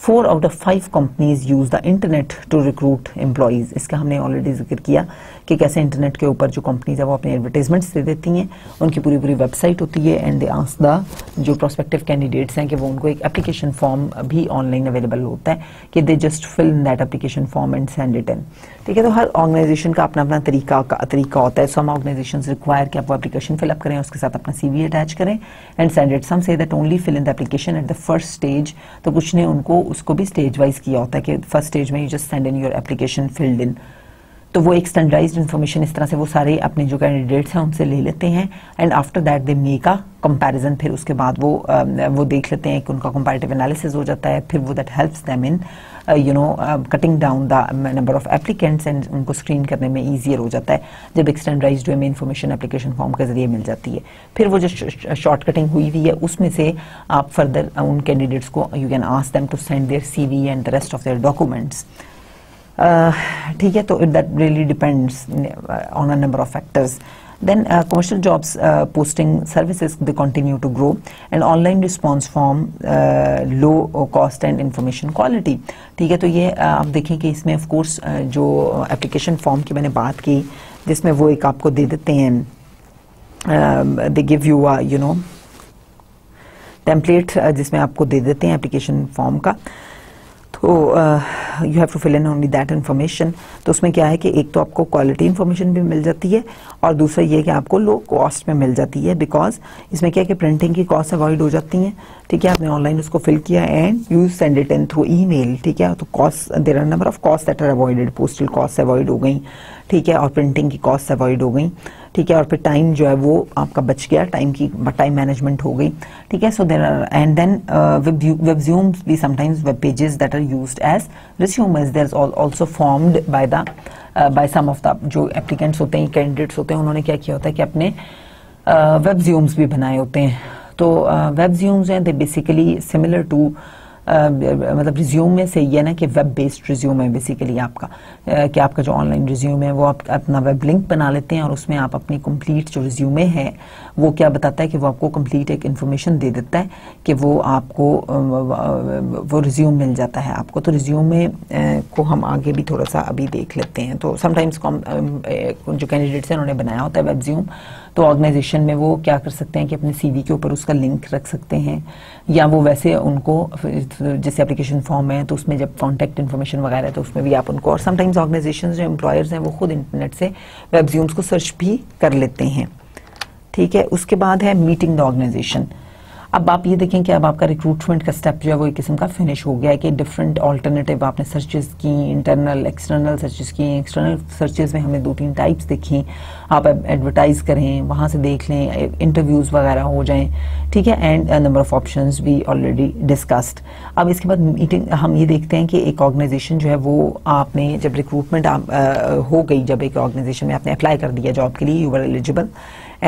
4 out of 5 companies use the internet to recruit employees. इसका हमने ऑलरेडी जिक्र किया कि कैसे इंटरनेट के ऊपर जो कंपनीज है वो अपने एडवर्टाइजमेंट्स दे देती हैं, उनकी पूरी पूरी वेबसाइट होती है, एंड दे आस्क द जो प्रोस्पेक्टिव कैंडिडेट्स हैं कि वो उनको एक एप्लीकेशन फॉर्म भी ऑनलाइन अवेलेबल होता है कि they just fill in that application form and send it in. ठीक है, तो हर ऑर्गेनाइजेशन का अपना अपना तरीका होता है। सम ऑर्गेनाइजेशन रिक्वायर कि आप वो एप्लीकेशन फिलअप करें, उसके साथ अपना CV अटैच करें and send it. Some say that only fill in the application at the first stage, तो कुछ ने उनको उसको भी स्टेज वाइज किया होता है कि फर्स्ट स्टेज में you just send in your application filled in, तो वो एक स्टैंडर्डाइज्ड इन्फॉर्मेशन इस तरह से वो सारे अपने जो कैंडिडेट्स हैं उनसे ले लेते हैं, and after that they make a comparison. फिर उसके बाद वो देख लेते हैं कि उनका कंपैरेटिव एनालिसिस हो जाता है, फिर वो that helps them in cutting down the number of applicants, and उनको स्क्रीन करने में ईजियर हो जाता है जब एक स्टैंडर्डाइज्ड वे में इन्फॉर्मेशन एप्लीकेशन फॉर्म के जरिए मिल जाती है। फिर वो जो शॉर्ट कटिंग हुई है उसमें से आप फर्दर उन कैंडिडेट्स को you can ask them to send their CV and the rest of their documents. ठीक है, तो that really depends on a number of factors. Then commercial jobs posting services they continue to grow, and online response form low cost and information quality. ठीक है, तो ये आप देखें कि इसमें of course जो application form की मैंने बात की जिसमें वो एक आपको दे देते हैं, they give you a template जिसमें आपको दे देते हैं application form का, तो you have to fill in only that information. तो उसमें क्या है कि एक तो आपको क्वालिटी इन्फॉर्मेशन भी मिल जाती है, और दूसरा ये कि आपको लो कॉस्ट में मिल जाती है, बिकॉज इसमें क्या है कि प्रिंटिंग की कॉस्ट अवॉइड हो जाती हैं। ठीक है, आपने ऑनलाइन उसको फिल किया and you send it in through email. ठीक है, तो cost there are number of cost that are avoided, postal cost avoid हो गई, ठीक है, और प्रिंटिंग की कॉस्ट अवॉइड हो गई। ठीक है, और फिर टाइम जो है वो आपका बच गया, टाइम मैनेजमेंट हो गई। ठीक है, so there are and then webzumes भी sometimes web pages that are used as resumes, there is also formed by some of the जो एप्लीकेंट्स होते हैं, कैंडिडेट्स होते हैं, उन्होंने क्या किया होता है कि अपने वेबज्यूम्स भी बनाए होते हैं। तो वेब रिज्यूम्स हैं, दे बेसिकली सिमिलर टू मतलब रिज्यूमे से ये ना कि वेब बेस्ड रिज्यूम है बेसिकली आपका, कि आपका जो ऑनलाइन रिज्यूम है वो आप अपना वेब लिंक बना लेते हैं और उसमें आप अपनी कंप्लीट जो रिज्यूमे है वो क्या बताता है कि वो आपको कंप्लीट एक इन्फॉर्मेशन दे देता है कि वो आपको वो रिज्यूम मिल जाता है आपको। तो रिज्यूमे को हम आगे भी थोड़ा सा अभी देख लेते हैं। तो समटाइम्स जो कैंडिडेट्स हैं उन्होंने बनाया होता है वेब रिज्यूम, तो ऑर्गेनाइजेशन में वो क्या कर सकते हैं कि अपने सीवी के ऊपर उसका लिंक रख सकते हैं, या वो वैसे उनको जैसे एप्लीकेशन फॉर्म है तो उसमें जब कॉन्टैक्ट इन्फॉर्मेशन वगैरह है तो उसमें भी आप उनको, और समटाइम्स ऑर्गेनाइजेशंस जो एम्प्लॉयर्स हैं वो खुद इंटरनेट से वेब रिज्यूम्स को सर्च भी कर लेते हैं। ठीक है, उसके बाद है मीटिंग द ऑर्गेनाइजेशन। अब आप ये देखें कि अब आपका रिक्रूटमेंट का स्टेप जो है वो एक किस्म का फिनिश हो गया है कि डिफरेंट ऑल्टरनेटिव आपने सर्चेस की, इंटरनल एक्सटर्नल सर्चेस की। एक्सटर्नल सर्चेस में हमें 2-3 टाइप्स देखी, आप एडवर्टाइज करें, वहां से देख लें, इंटरव्यूज वगैरह हो जाएं, ठीक है, एंड नंबर ऑफ ऑप्शंस भी ऑलरेडी डिस्कस्ड। अब इसके बाद मीटिंग हम ये देखते हैं कि एक ऑर्गेनाइजेशन जो है वो आपने जब रिक्रूटमेंट हो गई, जब एक ऑर्गेनाइजेशन में आपने अप्लाई कर दिया जॉब के लिए, you were eligible,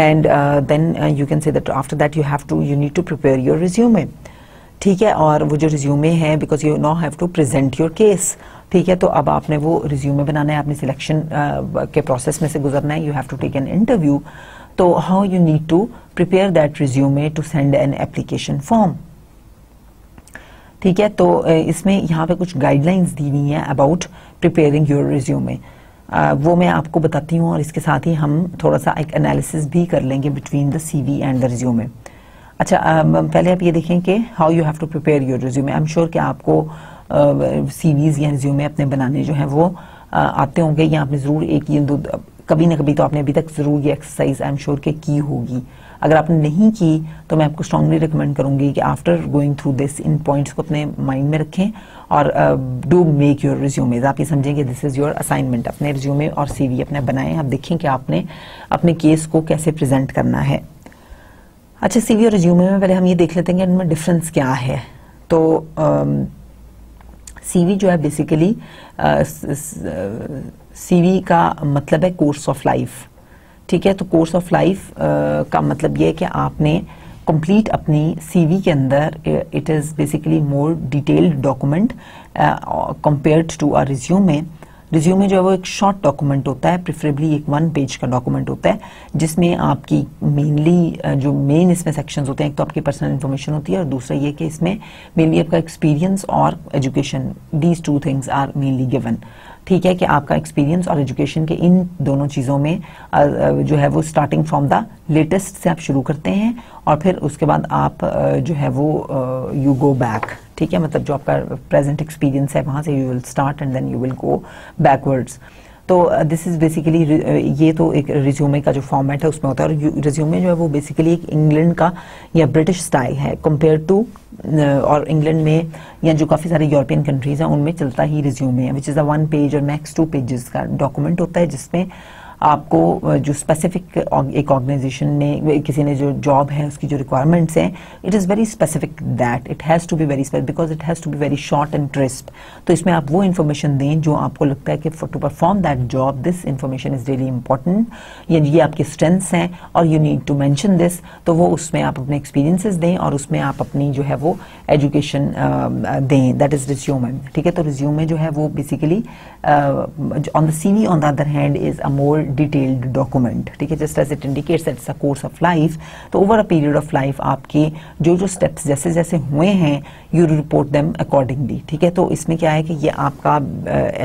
and then you can say that after that you need to prepare your resume, ठीक है। और वो जो रिज्यूमे है because you now have to present your case, ठीक है। तो अब आपने वो रिज्यूमे बनाना है, अपनी सिलेक्शन के प्रोसेस में से गुजरना है, you have to take an interview। तो how you need to prepare that resume to send an application form, ठीक है। तो इसमें यहाँ पे कुछ गाइडलाइंस दी हुई हैं अबाउट प्रिपेयरिंग योर रिज्यूमे, वो मैं आपको बताती हूँ, और इसके साथ ही हम थोड़ा सा एक एनालिसिस भी कर लेंगे between the CV and the resume. अच्छा, पहले आप ये देखें कि how you have to prepare your resume. I am sure कि आपको सीवीज या रिज्यूमे अपने बनाने जो है वो आते होंगे, या आपने जरूर एक ये दो कभी ना कभी तो आपने अभी तक जरूर ये एक्सरसाइज आई एम श्योर के की होगी। अगर आपने नहीं की तो मैं आपको स्ट्रांगली रिकमेंड करूंगी कि after going through this in points को अपने माइंड में रखें और डू मेक योर रिज्यूमेज। आप ये समझेंगे दिस इज योर असाइनमेंट, अपने रिज्यूमे और सीवी अपने बनाएं, आप देखें कि आपने अपने केस को कैसे प्रेजेंट करना है। अच्छा, सीवी और रिज्यूमे में पहले हम ये देख लेते हैं कि इनमें डिफरेंस क्या है। तो सीवी जो है बेसिकली सीवी का मतलब है कोर्स ऑफ लाइफ, ठीक है। तो कोर्स ऑफ लाइफ का मतलब ये है कि आपने कंप्लीट अपनी सीवी के अंदर, it is basically more detailed document compared to a resume. Resume जो है वो एक शॉर्ट डॉक्यूमेंट होता है, प्रेफरेबली एक 1 पेज का डॉक्यूमेंट होता है, जिसमें आपकी मेनली जो मेन इसमें सेक्शंस होते हैं, एक तो आपकी पर्सनल इन्फॉर्मेशन होती है और दूसरा ये कि इसमें मेनली आपका एक्सपीरियंस और education, these 2 things are mainly given, ठीक है। कि आपका एक्सपीरियंस और एजुकेशन के इन दोनों चीज़ों में जो है वो स्टार्टिंग फ्रॉम द लेटेस्ट से आप शुरू करते हैं और फिर उसके बाद आप जो है वो यू गो बैक, ठीक है। मतलब जो आपका प्रेजेंट एक्सपीरियंस है वहां से you will start and then you will go backwards. तो दिस इज बेसिकली ये तो एक रिज्यूमे का जो फॉर्मेट है उसमें होता है। और रिज्यूमे जो है वो बेसिकली एक इंग्लैंड का या ब्रिटिश स्टाइल है कंपेयर टू, और इंग्लैंड में या जो काफ़ी सारे यूरोपियन कंट्रीज हैं उनमें चलता ही रिज्यूमे है, विच इज़ अ 1 पेज और मैक्स 2 पेजेस का डॉक्यूमेंट होता है, जिसमें आपको जो स्पेसिफिक एक ऑर्गेनाइजेशन ने किसी ने जो जॉब है उसकी जो रिक्वायरमेंट्स हैं, it is very specific that it has to be very specific because it has to be very short and crisp. तो इसमें आप वो इन्फॉर्मेशन दें जो आपको लगता है कि to perform that job this information is really important, या ये आपके स्ट्रेंथ्स हैं और you need to mention this. तो वो उसमें आप अपने एक्सपीरियंसेस दें और उसमें आप अपनी जो है वो एजुकेशन दें, दैट इज रिज्यूमे, ठीक है। तो रिज्यूमे जो है वो basically on the CV on the other hand is a more detailed document, ठीक है, just as it indicates that it's a course of life. तो over a period of life आपके जो जो स्टेप्स जैसे जैसे हुए हैं यू रिपोर्ट देम अकॉर्डिंगली, ठीक है। तो इसमें क्या है कि ये आपका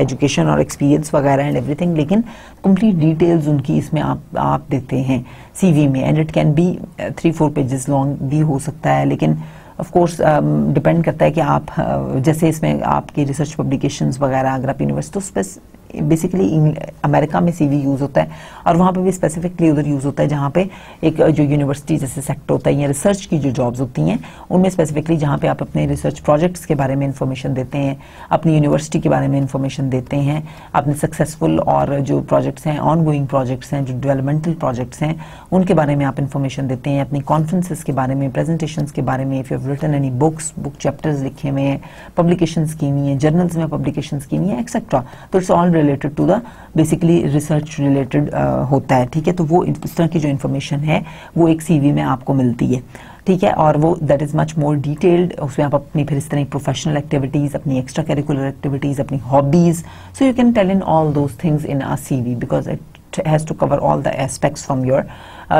एजुकेशन और एक्सपीरियंस वगैरह एंड एवरीथिंग, लेकिन कंप्लीट डिटेल्स उनकी इसमें आप देते हैं सीवी में, and it can be 3-4 pages long भी हो सकता है, लेकिन ऑफ कोर्स डिपेंड करता है कि आप जैसे इसमें आपकी रिसर्च पब्लिकेशंस वगैरह अगर आप यूनिवर्सिटी, तो बेसिकली अमेरिका में सीवी यूज होता है और वहाँ पे भी स्पेसिफिकली उधर यूज होता है जहाँ पे एक जो यूनिवर्सिटी जैसे सेक्टर होता है या रिसर्च की जो जॉब्स होती हैं उनमें स्पेसिफिकली जहाँ पे आप अपने रिसर्च प्रोजेक्ट्स के बारे में इंफॉर्मेशन देते हैं, अपनी यूनिवर्सिटी के बारे में इंफॉर्मेशन देते हैं, अपने सक्सेसफुल और जो प्रोजेक्ट्स हैं, ऑन गोइंग प्रोजेक्ट्स हैं, जो डेवलपमेंटल प्रोजेक्ट्स हैं उनके बारे में आप इंफॉर्मेशन देते हैं, अपनी कॉन्फ्रेंसेस के बारे में, प्रेजेंटेशंस के बारे में, if you have written any books, book chapters लिखे हुए हैं, पब्लिकेशंस की हुई हैं, जर्नल्स में पब्लिकेशंस की हुई हैं, एक्सेट्रा। तो it's all related to the basically research related होता है, ठीक है। तो वो इस तरह की जो इन्फॉर्मेशन है वो एक CV में आपको मिलती है, ठीक है। और वो that is much more detailed, उसमें आप अपनी फिर इस तरह प्रोफेशनल एक्टिविटीज, अपनी एक्स्ट्रा करिकुलर एक्टिविटीज, अपनी hobbies, so you can tell in all those things in a CV because it has to cover all the aspects from your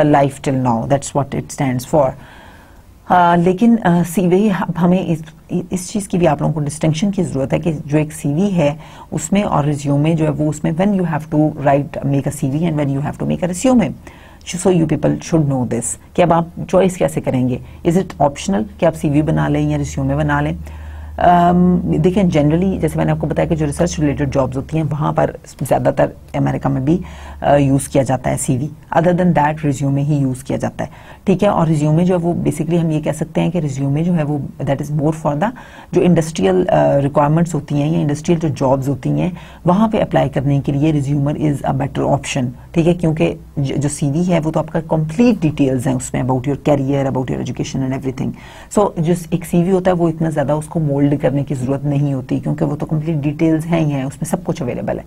life till now, that's what it stands for. लेकिन CV हमें इस चीज़ की भी आप लोगों को distinction की ज़रूरत है कि जो एक CV है उसमें और रिज्यूमे जो है वो उसमें when you have to write make a CV and when you have to make a resume, so you people should know this कि अब आप चॉइस कैसे करेंगे। इज इट ऑप्शनल कि आप CV बना लें या रिज्यूमे बना लें? देखिए जनरली जैसे मैंने आपको बताया कि जो रिसर्च रिलेटेड जॉब्स होती हैं वहाँ पर ज़्यादातर अमेरिका में भी यूज़ किया जाता है CV, other than that resume he use किया जाता है, ठीक है। और रिज्यूमे जो है वो बेसिकली हम ये कह सकते हैं कि रिज्यूमे जो है वो that is more for the जो इंडस्ट्रियल रिक्वायरमेंट्स होती हैं या इंडस्ट्रियल जो जॉब्स होती हैं वहाँ पे अप्लाई करने के लिए रिज्यूमर इज़ अ बेटर ऑप्शन, ठीक है। क्योंकि जो CV है वो तो आपका कंप्लीट डिटेल्स हैं उसमें about your career, about your education and everything. So जो एक CV होता है वो इतना ज़्यादा उसको मोल्ड करने की जरूरत नहीं होती क्योंकि वो तो कंप्लीट डिटेल्स हैं ही हैं, उसमें सब कुछ अवेलेबल है।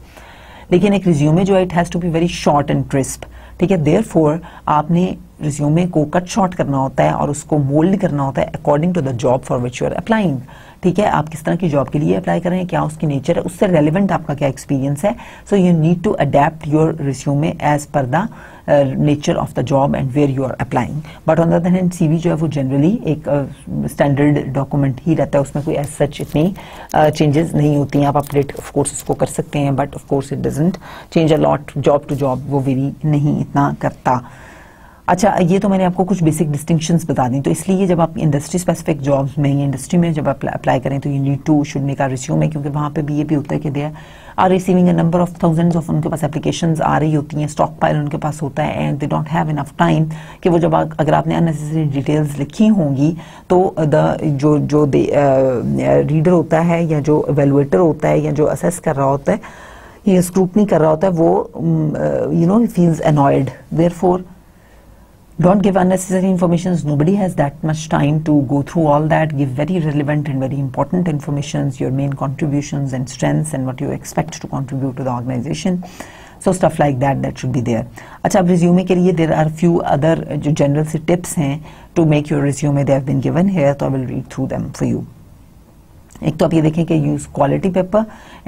लेकिन एक रिज्यूमे जो है it has to be very short and crisp, ठीक है। देयरफॉर आपने रिज्यूमे को कट शॉर्ट करना होता है और उसको मोल्ड करना होता है according to the job for which you are applying, ठीक है। आप किस तरह की जॉब के लिए अप्लाई कर रहे हैं, क्या उसकी नेचर है, उससे रेलिवेंट आपका क्या एक्सपीरियंस है। So you need to adapt your resume as per the nature of the job and where you are applying. But on the other hand CV जो है वो जनरली एक स्टैंडर्ड डॉक्यूमेंट ही रहता है, उसमें कोई एज सच इतनी चेंजेस नहीं होती हैं। आप अपडेट ऑफ कोर्स उसको कर सकते हैं but of course it doesn't change a lot, job to job वो वेरी नहीं इतना करता। अच्छा, ये तो मैंने आपको कुछ बेसिक डिस्टिंक्शंस बता दी। तो इसलिए जब आप इंडस्ट्री स्पेसिफिक जॉब्स में या इंडस्ट्री में जब अप्लाई करें तो you need to should make a resume, क्योंकि वहाँ पे भी ये भी होता है कि they are receiving a number of thousands of उनके पास एप्लीकेशंस आ रही होती हैं, स्टॉक पाइल उनके पास होता है and they don't have enough time कि वो जब अगर आपने अननेसेसरी डिटेल्स लिखी होंगी तो जो रीडर होता है या जो एवेलुएटर होता है या जो असेस कर रहा होता है या स्क्रूटनी कर रहा होता है वो you know feels annoyed. Therefore don't give unnecessary informations. Nobody has that much time to go through all that. Give very relevant and very important informations, your main contributions and strengths and what you expect to contribute to the organization. So stuff like that should be there. अच्छा, अब resume के लिए there are few other जो general से tips हैं to make your resume. They have been given here, so I will read through them for you. एक तो आप ये देखें कि use quality paper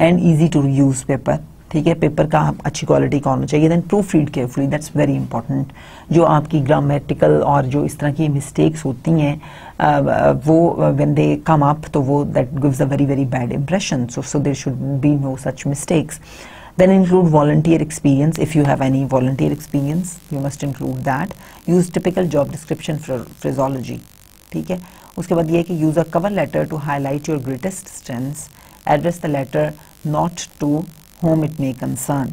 and easy to use paper, ठीक है। पेपर का अच्छी क्वालिटी का होना चाहिए। Then proofread carefully, that's very important. जो आपकी ग्रामेटिकल और जो इस तरह की मिस्टेक्स होती हैं वो व्हेन दे कम अप तो वो that gives a very very bad impression, so there should be no such mistakes. Then include volunteer experience. If you have any volunteer experience, you must include that. Use typical job description phraseology, ठीक है। उसके बाद ये है कि use a cover letter to highlight your greatest strengths. Address the letter not to whom it may concern,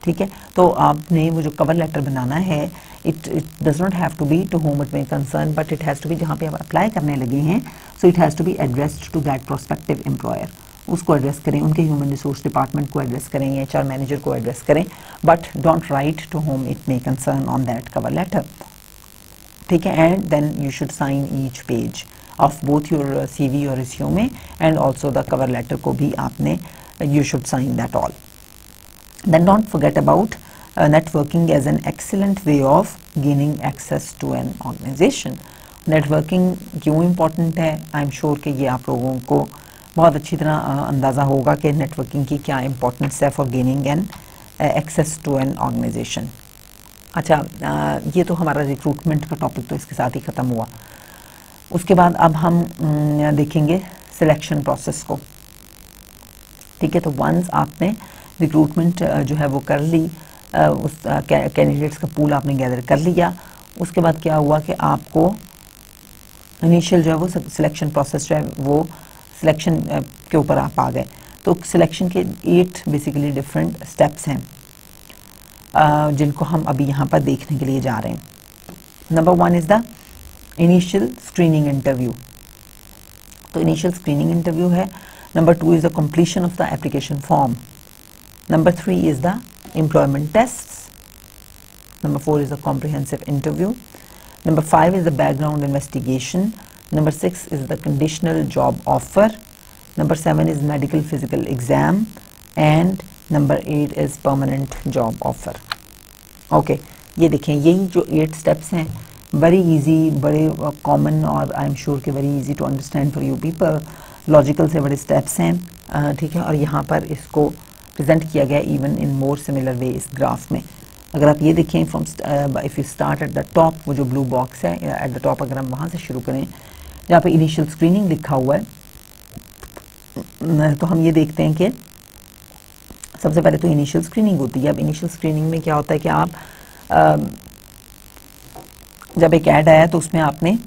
ठीक है। तो आपने वो जो कवर लेटर बनाना है it does not have to be to whom it may concern, but it has to be जहाँ पे आप अप्लाई करने लगे हैं, so it has to be addressed to that prospective employer. उसको एड्रेस करें, उनके ह्यूमन रिसोर्स डिपार्टमेंट को एड्रेस करें या HR मैनेजर को एड्रेस करें, but don't write to whom it may concern on that cover letter, ठीक है। And then you should sign each page of both your CV और resume and also the cover letter को भी आपने you should sign that all. Then don't forget about networking as an excellent way of gaining access to an organization. Networking क्यों important है? I'm sure कि ये आप लोगों को बहुत अच्छी तरह अंदाज़ा होगा कि networking की क्या importance है for gaining an access to an organization. अच्छा, ये तो हमारा रिक्रूटमेंट का टॉपिक तो इसके साथ ही ख़त्म हुआ। उसके बाद अब हम देखेंगे सिलेक्शन प्रोसेस को, ठीक है। तो वंस आपने रिक्रूटमेंट जो है वो कर ली, उस कैंडिडेट्स का पूल आपने गैदर कर लिया, उसके बाद क्या हुआ कि आपको इनिशियल जो है वो सिलेक्शन प्रोसेस जो है वो सिलेक्शन के ऊपर आप आ गए। तो सिलेक्शन के 8 बेसिकली डिफरेंट स्टेप्स हैं जिनको हम अभी यहाँ पर देखने के लिए जा रहे हैं। Number 1 is the initial screening interview. तो इनिशियल स्क्रीनिंग इंटरव्यू है। Number 2 is the completion of the application form. Number 3 is the employment tests. Number 4 is the comprehensive interview. Number 5 is the background investigation. Number 6 is the conditional job offer. Number 7 is medical physical exam. And number 8 is permanent job offer. Okay, ये देखें, यही जो 8 steps हैं, very easy, बड़े common और I am sure कि very easy to understand for you people, logical से बड़े स्टेप्स हैं, ठीक है। और यहाँ पर इसको प्रेजेंट किया गया even in more similar way इस ग्राफ में। अगर आप ये देखें from if you start at the top, वो जो ब्लू बॉक्स है एट द टॉप, अगर हम वहाँ से शुरू करें जहाँ पे इनिशियल स्क्रीनिंग लिखा हुआ है, तो हम ये देखते हैं कि सबसे पहले तो इनिशियल स्क्रीनिंग होती है। अब इनिशियल स्क्रीनिंग में क्या होता है कि आप जब एक ऐड आया तो उसमें आपने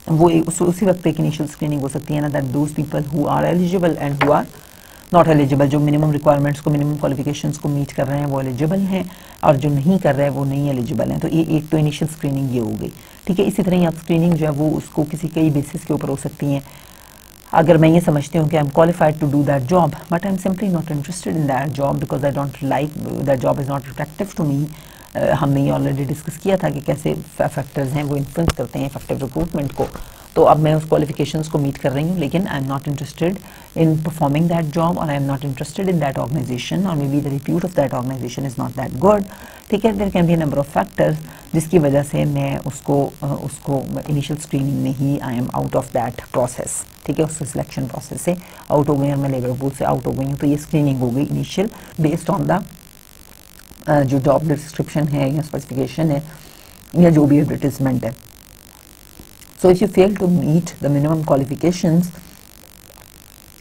वो उसी वक्त एक इनिशियल स्क्रीनिंग हो सकती है ना, that those people who are eligible and who are not eligible, जो मिनिमम रिक्वायरमेंट्स को, मिनिमम क्वालिफिकेशंस को मीट कर रहे हैं वो एलिजिबल हैं, और जो नहीं कर रहे हैं वो नहीं एलिजिबल हैं। तो ये एक तो इनिशियल स्क्रीनिंग ये हो गई, ठीक है। इसी तरह ही आप स्क्रीनिंग जो है वो उसको किसी कई बेसिस के ऊपर हो सकती हैं। अगर मैं ये समझती हूँ कि I am qualified to do that job but I am simply not interested in that job because I don't like that job is not attractive to me. हमने ये ऑलरेडी डिस्कस किया था कि कैसे फैक्टर्स हैं वो इन्फ्लुएंस करते हैं इफेक्टिव रिक्रूटमेंट को। तो अब मैं उस क्वालिफिकेशंस को मीट कर रही हूँ, लेकिन I am not interested in performing that job, और I am not interested in that organisation, और maybe the repute of that organisation is not that good, ठीक है। There can be a number of factors जिसकी वजह से मैं उसको initial screening में ही I am out of that process, ठीक है। उस सिलेक्शन प्रोसेस से आउट हो गई और मैं लेबर पूल से आउट हो गई हूँ, तो ये स्क्रीनिंग हो गई इनिशियल बेस्ड ऑन द जो जॉब डिस्क्रिप्शन है या स्पेसिफिकेशन है या जो भी एडवर्टीजमेंट है। So if you fail to meet the minimum qualifications,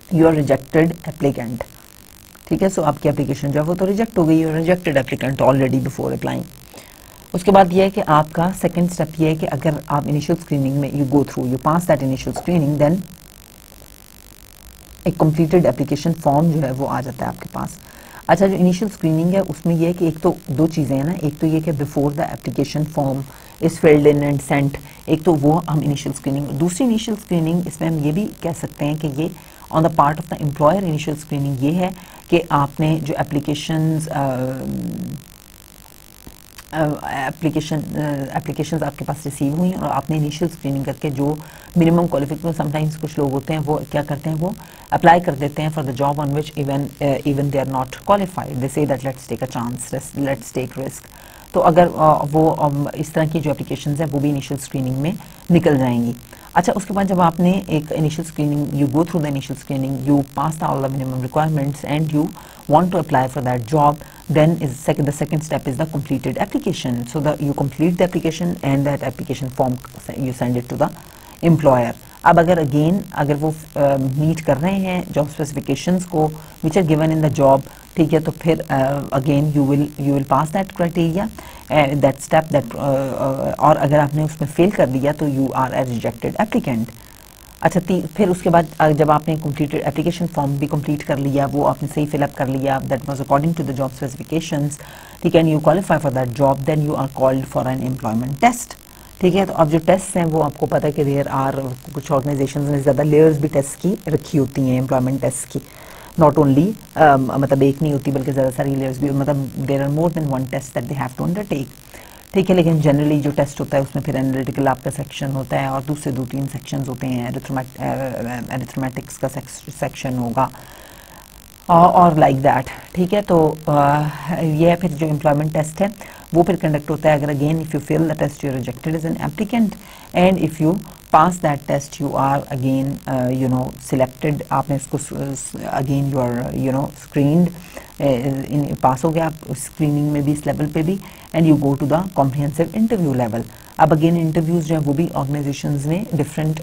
you are rejected applicant, ठीक है। सो आपकी एप्लीकेशन जो है वो तो रिजेक्ट हो गई, you are rejected applicant already before applying। उसके बाद ये है कि आपका सेकंड स्टेप ये है कि अगर आप इनिशियल स्क्रीनिंग में you go through, you pass that initial screening, then एक completed एप्लीकेशन फॉर्म जो है वो आ जाता है आपके पास। अच्छा, जो इनिशियल स्क्रीनिंग है उसमें यह है कि एक तो दो चीज़ें हैं ना, एक तो ये कि before the application form is filled in and sent, एक तो वो हम इनिशियल स्क्रीनिंग। दूसरी इनिशियल स्क्रीनिंग इसमें हम ये भी कह सकते हैं कि ये on the part of the employer initial screening ये है कि आपने जो एप्लीकेशंस आपके पास रिसीव हुई और आपने इनिशियल स्क्रीनिंग करके जो मिनिमम क्वालिफिकेशन, समटाइम्स कुछ लोग होते हैं वो क्या करते हैं, वो अप्लाई कर देते हैं for the job on which even they are not qualified, they say that let's take a chance, let's take risk. तो अगर वो इस तरह की जो एप्लीकेशंस हैं वो भी इनिशियल स्क्रीनिंग में निकल जाएंगी। अच्छा, उसके बाद जब आपने एक initial screening, you go through the initial screening, you pass all the minimum requirements and you want to apply for that job, then the second step is the completed application. So you complete the application and that application form you send it to the employer. अब अगर वो meet कर रहे हैं job specifications को which are given in the job, ठीक है, तो फिर again you will pass that criteria, that step, that और अगर आपने उसमें फेल कर दिया तो you are a rejected applicant। अच्छा, फिर उसके बाद जब आपने कंप्लीटेड एप्लीकेशन फॉर्म भी कंप्लीट कर लिया, वो आपने सही फिलअप कर लिया, that was according to the job specifications, ठीक है, you qualify for that job, then you are called for an employment test, ठीक है। तो अब जो टेस्ट हैं वो आपको पता है कि देयर आर कुछ ऑर्गेनाइजेशंस ने ज़्यादा लेयर्स भी टेस्ट की रखी होती हैं एम्प्लॉयमेंट टेस्ट की, नॉट ओनली मतलब एक नहीं होती बल्कि ज़्यादा सारी लेयर्स भी, मतलब there are more than one test that they have to undertake, ठीक है। लेकिन जनरली जो टेस्ट होता है उसमें फिर एनालिटिकल आपका सेक्शन होता है और दूसरे 2-3 सेक्शंस होते हैं, एरिथमेटिक्स का सेक्शन होगा और लाइक दैट, ठीक है। तो यह फिर जो एम्प्लॉयमेंट टेस्ट है वो फिर कंडक्ट होता है। अगर again if you fail the test you are rejected as an applicant, and if you pass that test you are again selected, आपने उसको again you are screened, pass हो गया आप स्क्रीनिंग में भी, इस लेवल पे भी, and you go to the comprehensive interview level. अब अगेन इंटरव्यूज़ जो है वो भी ऑर्गेनाइजेशंस ने डिफरेंट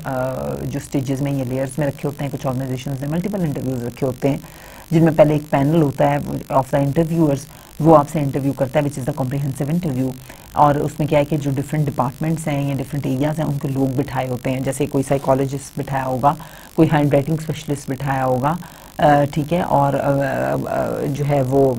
जो स्टेजेस में या लेयर्स में रखे होते हैं। कुछ ऑर्गेनाइजेशंस ने मल्टीपल इंटरव्यूज़ रखे होते हैं जिनमें पहले एक पैनल होता है ऑफ द इंटरव्यूअर्स, वो आपसे इंटरव्यू करता है which is the comprehensive interview. और उसमें क्या है कि जो डिफरेंट डिपार्टमेंट्स हैं या डिफरेंट एरियाज़ हैं उनके लोग बिठाए होते हैं, जैसे कोई साइकोलॉजिस्ट बिठाया होगा, कोई हैंड राइटिंग स्पेशलिस्ट बिठाया होगा, ठीक है, और जो है वो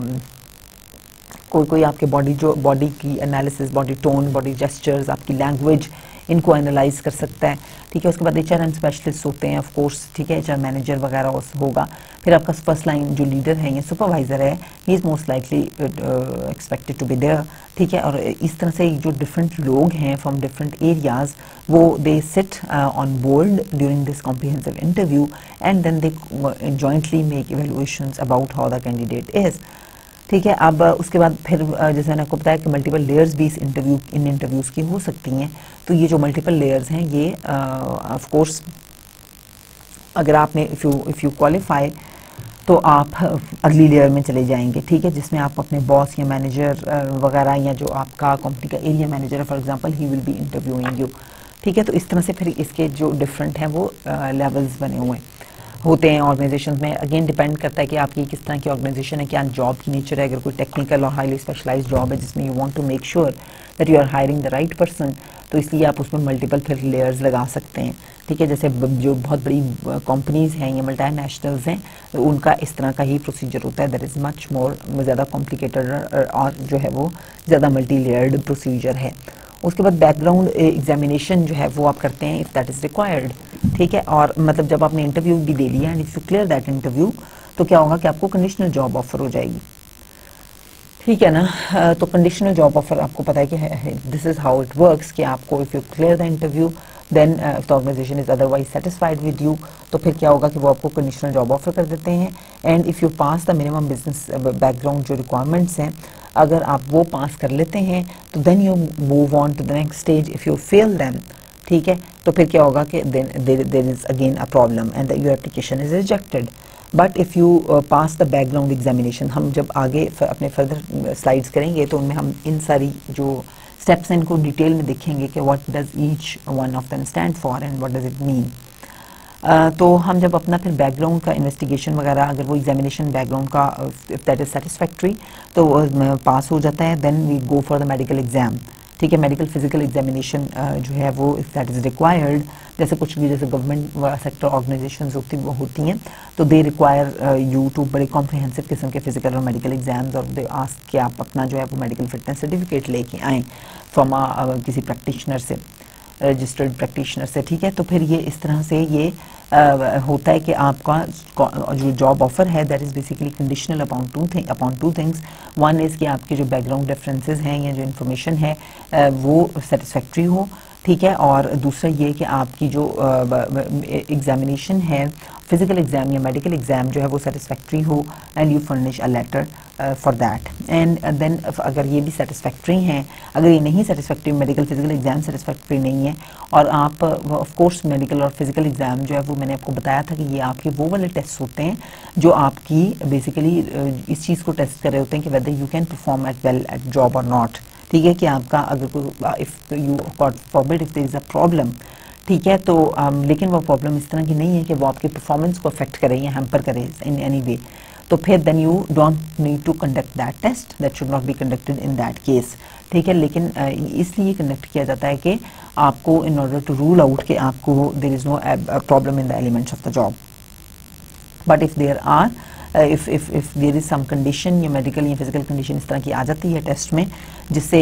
कोई आपके बॉडी की analysis, body tone, body gestures, आपकी लैंग्वेज, इनको एनालाइज कर सकता है, ठीक है। उसके बाद HRM स्पेशलिस्ट होते हैं ऑफ कोर्स, ठीक है, HR मैनेजर वगैरह होगा। फिर आपका फर्स्ट लाइन जो लीडर है या सुपरवाइजर है, he is most likely expected to be there, ठीक है। और इस तरह से जो डिफरेंट लोग हैं फ्रॉम डिफरेंट एरियाज, वो they sit on board during this comprehensive interview and then they jointly make evaluations about how the candidate is, ठीक है। अब उसके बाद फिर जैसे मैंने आपको बताया कि मल्टीपल लेयर्स भी इन इंटरव्यूज़ की हो सकती हैं। तो ये जो मल्टीपल लेयर्स हैं ये ऑफ कोर्स अगर आपने इफ़ यू क्वालिफाई तो आप अगली लेयर में चले जाएंगे, ठीक है, जिसमें आप अपने बॉस या मैनेजर वगैरह या जो आपका कंपनी का एरिया मैनेजर है for example, he will be interviewing you, ठीक है। तो इस तरह से फिर इसके जो डिफरेंट हैं वो लेवल्स बने हुए होते हैं ऑर्गेनाइजेशन में। अगेन डिपेंड करता है कि आपकी किस तरह की ऑर्गेनाइजेशन है, क्या जॉब की नेचर है। अगर कोई टेक्निकल और हाईली स्पेशलाइज्ड जॉब है जिसमें you want to make sure that you are hiring the right person, तो इसलिए आप उसमें मल्टीपल फिर लेयर्स लगा सकते हैं, ठीक है। जैसे जो बहुत बड़ी कंपनीज हैं या मल्टीनेशनल्स हैं, तो उनका इस तरह का ही प्रोसीजर होता है, दैट इज़ मच मोर ज़्यादा कॉम्प्लिकेटेड और जो है वो ज़्यादा मल्टी लेयर्ड प्रोसीजर है। उसके बाद बैकग्राउंड एग्जामिनेशन जो है वो आप करते हैं इफ़ दैट इज़ रिक्वायर्ड, ठीक है। और मतलब जब आपने इंटरव्यू भी दे लिया and if you clear that interview, तो क्या होगा कि आपको कंडीशनल जॉब ऑफर हो जाएगी, ठीक है ना। तो कंडीशनल जॉब ऑफर आपको पता है कि this is how it works कि आपको if you clear the interview then if the organisation is otherwise satisfied with you, तो फिर क्या होगा कि वो आपको कंडीशनल जॉब ऑफर कर देते हैं। And if you pass the minimum business background जो रिक्वायरमेंट्स हैं, अगर आप वो पास कर लेते हैं तो then you move on to the next stage. If you fail them, ठीक है, तो फिर क्या होगा कि there is again a problem and your application is rejected. But if you pass the background examination, हम जब आगे अपने फर्दर स्लाइड्स करेंगे तो उनमें हम इन सारी जो स्टेप्स हैं इनको डिटेल में देखेंगे कि what does each one of them stand for and what does it mean. तो हम जब अपना फिर बैकग्राउंड का इन्वेस्टिगेशन वगैरह, अगर वो एग्जामिनेशन बैकग्राउंड का इफ दैट इज सेटिस्फैक्ट्री तो पास हो जाता है, then we go for the medical exam, ठीक है। मेडिकल फिजिकल एग्जामिनेशन जो है वो इफ दैट इज रिक्वायर्ड, जैसे कुछ भी जैसे गवर्नमेंट सेक्टर ऑर्गेनाइजेशंस होती हैं तो दे रिक्वायर यू टू बड़े कॉम्प्रिहेंसिव किस्म के फिजिकल और मेडिकल एग्जाम्स, और दे आस्क कि आप अपना जो है वो मेडिकल फिटनेस सर्टिफिकेट लेके आएँ फ्रॉम किसी प्रैक्टिशनर से, रजिस्टर्ड प्रैक्टिशनर से, ठीक है। तो फिर ये इस तरह से ये होता है कि आपका जो जॉब ऑफर है that is basically conditional upon two things. One is कि आपके जो बैकग्राउंड रेफरेंसेस हैं या जो इन्फॉर्मेशन है वो सेटिस्फैक्ट्री हो, ठीक है। और दूसरा ये कि आपकी जो एग्जामिनेशन है, फिजिकल एग्जाम या मेडिकल एग्जाम जो है वो सेटिस्फैक्ट्री हो and you furnish a letter for that. And then अगर ये भी सेटिस्फैक्ट्री हैं, अगर ये नहीं satisfactory, medical physical exam satisfactory नहीं है, और आप ऑफ कोर्स मेडिकल और फिजिकल एग्जाम जो है वो मैंने आपको बताया था कि ये आपके वो वाले टेस्ट होते हैं जो आपकी बेसिकली इस चीज़ को टेस्ट कर रहे होते हैं कि whether you can perform at well at job और नॉट, ठीक है। कि आपका अगर कोई if you God forbid if there is a problem, ठीक है, तो लेकिन वो प्रॉब्लम इस तरह की नहीं है कि वो आपके परफॉर्मेंस को अफेक्ट करे या हैम्पर करे इन एनी वे, तो फिर then you don't need to conduct that test, that should not be conducted in that case, ठीक है। लेकिन इसलिए कंडक्ट किया जाता है कि आपको in order to rule out कि आपको there is no problem in the elements of the job. But if there are if there is some condition या medical या physical condition इस तरह की आ जाती है टेस्ट में जिससे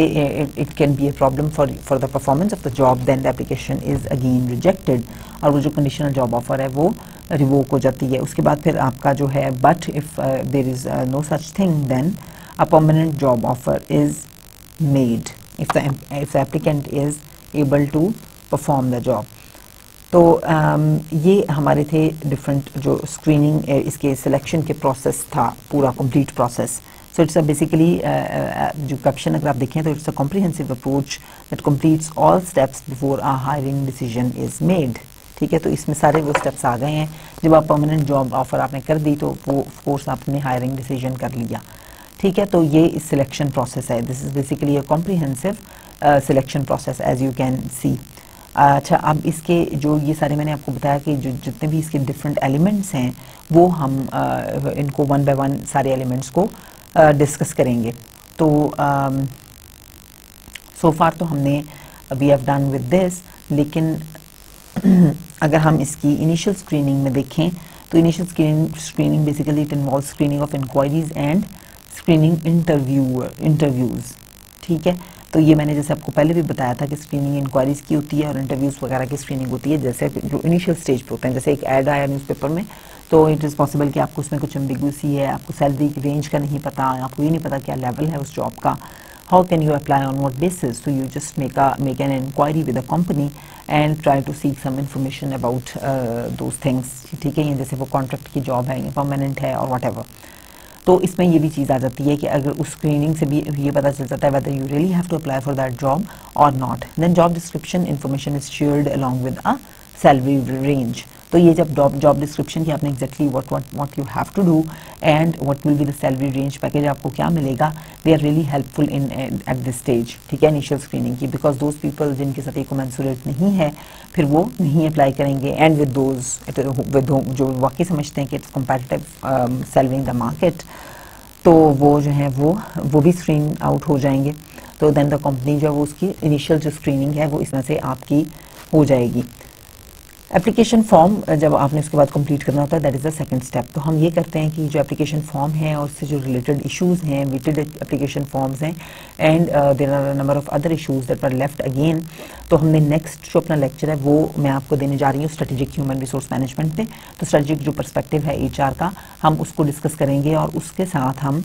it can be a problem for the performance of the job, then the application is again rejected और वो जो conditional job offer है वो revoke हो जाती है। उसके बाद फिर आपका जो है but if there is no such thing then a permanent job offer is made if the applicant is able to perform the job। तो ये हमारे थे डिफरेंट जो स्क्रीनिंग इसके सिलेक्शन के प्रोसेस था, पूरा complete process. So it's a basically जो कैप्शन अगर आप देखें तो it's a comprehensive approach that completes all steps before a hiring decision is made, ठीक है। तो इसमें सारे वो स्टेप्स आ गए हैं। जब आप परमानेंट जॉब ऑफर आपने कर दी तो वो ऑफ कोर्स आपने हायरिंग डिसीजन कर लिया, ठीक है। तो ये इस सिलेक्शन प्रोसेस है, this is basically a comprehensive selection process as you can see. अच्छा, अब इसके जो ये सारे मैंने आपको बताया कि जो जितने भी इसके डिफरेंट एलिमेंट्स हैं वो हम इनको वन बाय वन सारे एलिमेंट्स को डिस्कस करेंगे। तो सो फार तो हमने we have done with this, लेकिन अगर हम इसकी इनिशियल स्क्रीनिंग में देखें तो initial screening basically it involve screening of inquiries and screening interviews, ठीक है। तो ये मैंने जैसे आपको पहले भी बताया था कि स्क्रीनिंग इंक्वायरीज की होती है और इंटरव्यूज़ वगैरह की स्क्रीनिंग होती है, जैसे जो इनिशियल स्टेज पे होते हैं। जैसे एक ऐड आया न्यूज़पेपर में, तो इट इज़ पॉसिबल कि आपको उसमें कुछ एम्बिग्यूसी है, आपको सैलरी रेंज का नहीं पता, आपको ये नहीं पता क्या लेवल है उस जॉब का, how can you apply on what basis, so you just make an inquiry with the company and try to seek some information about those things, ठीक है। ये जैसे वो कॉन्ट्रैक्ट की जॉब है या परमानेंट है और whatever, तो इसमें ये भी चीज़ आ जाती है कि अगर उस स्क्रीनिंग से भी ये पता चल जाता है whether you really have to apply for that job or not, then job description information is shared along with a salary range। तो ये जब जॉब डिस्क्रिप्शन की आपने exactly what you have to do and what will be the salary range package आपको क्या मिलेगा, they are really helpful in at this stage, ठीक है, इनिशियल स्क्रीनिंग की, बिकॉज दोज पीपल जिनके साथ ये कमेंसुरेट नहीं है फिर वो नहीं अप्लाई करेंगे, एंड विद दोज जो वाकई समझते हैं कि it's competitive selling the market, तो वो जो है वो भी स्क्रीन आउट हो जाएंगे। तो देन द कंपनी जो है वो उसकी इनिशियल जो स्क्रीनिंग है वो इस तरह से आपकी हो जाएगी। एप्लीकेशन फॉर्म जब आपने उसके बाद कंप्लीट करना होता है, that is the second step. तो हम ये करते हैं कि जो एप्लीकेशन फॉर्म है और उससे जो रिलेटेड इश्यूज़ हैं, वेटेड एप्लीकेशन फॉर्म्स हैं, and there are a number of other issues that are left again. तो हमने नेक्स्ट जो अपना लेक्चर है वो मैं आपको देने जा रही हूँ स्ट्रेटेजिक ह्यूमन रिसोर्स मैनेजमेंट पे। तो स्ट्रेटेजिक जो पर्सपेक्टिव है एचआर का, हम उसको डिस्कस करेंगे, और उसके साथ हम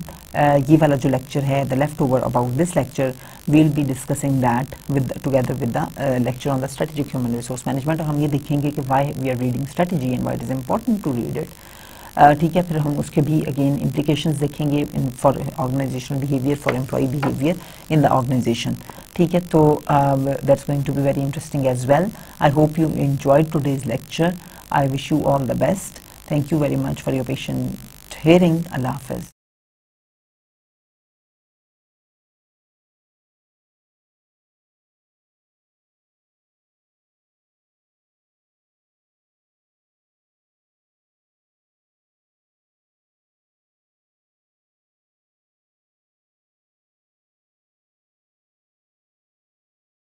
ये वाला जो लेक्चर है, the left over about this lecture, we'll be discussing that together with the lecture on the strategic human resource management। और हम ये देखेंगे कि why we are reading strategy and why it is important to read it, ठीक है। फिर हम उसके भी अगेन implications देखेंगे for organizational behavior, for employee behavior in the organization, ठीक है। तो that's going to be very interesting as well। I hope you enjoyed today's lecture। I wish you all the best। Thank you very much for your patient hearing। Allah Hafiz।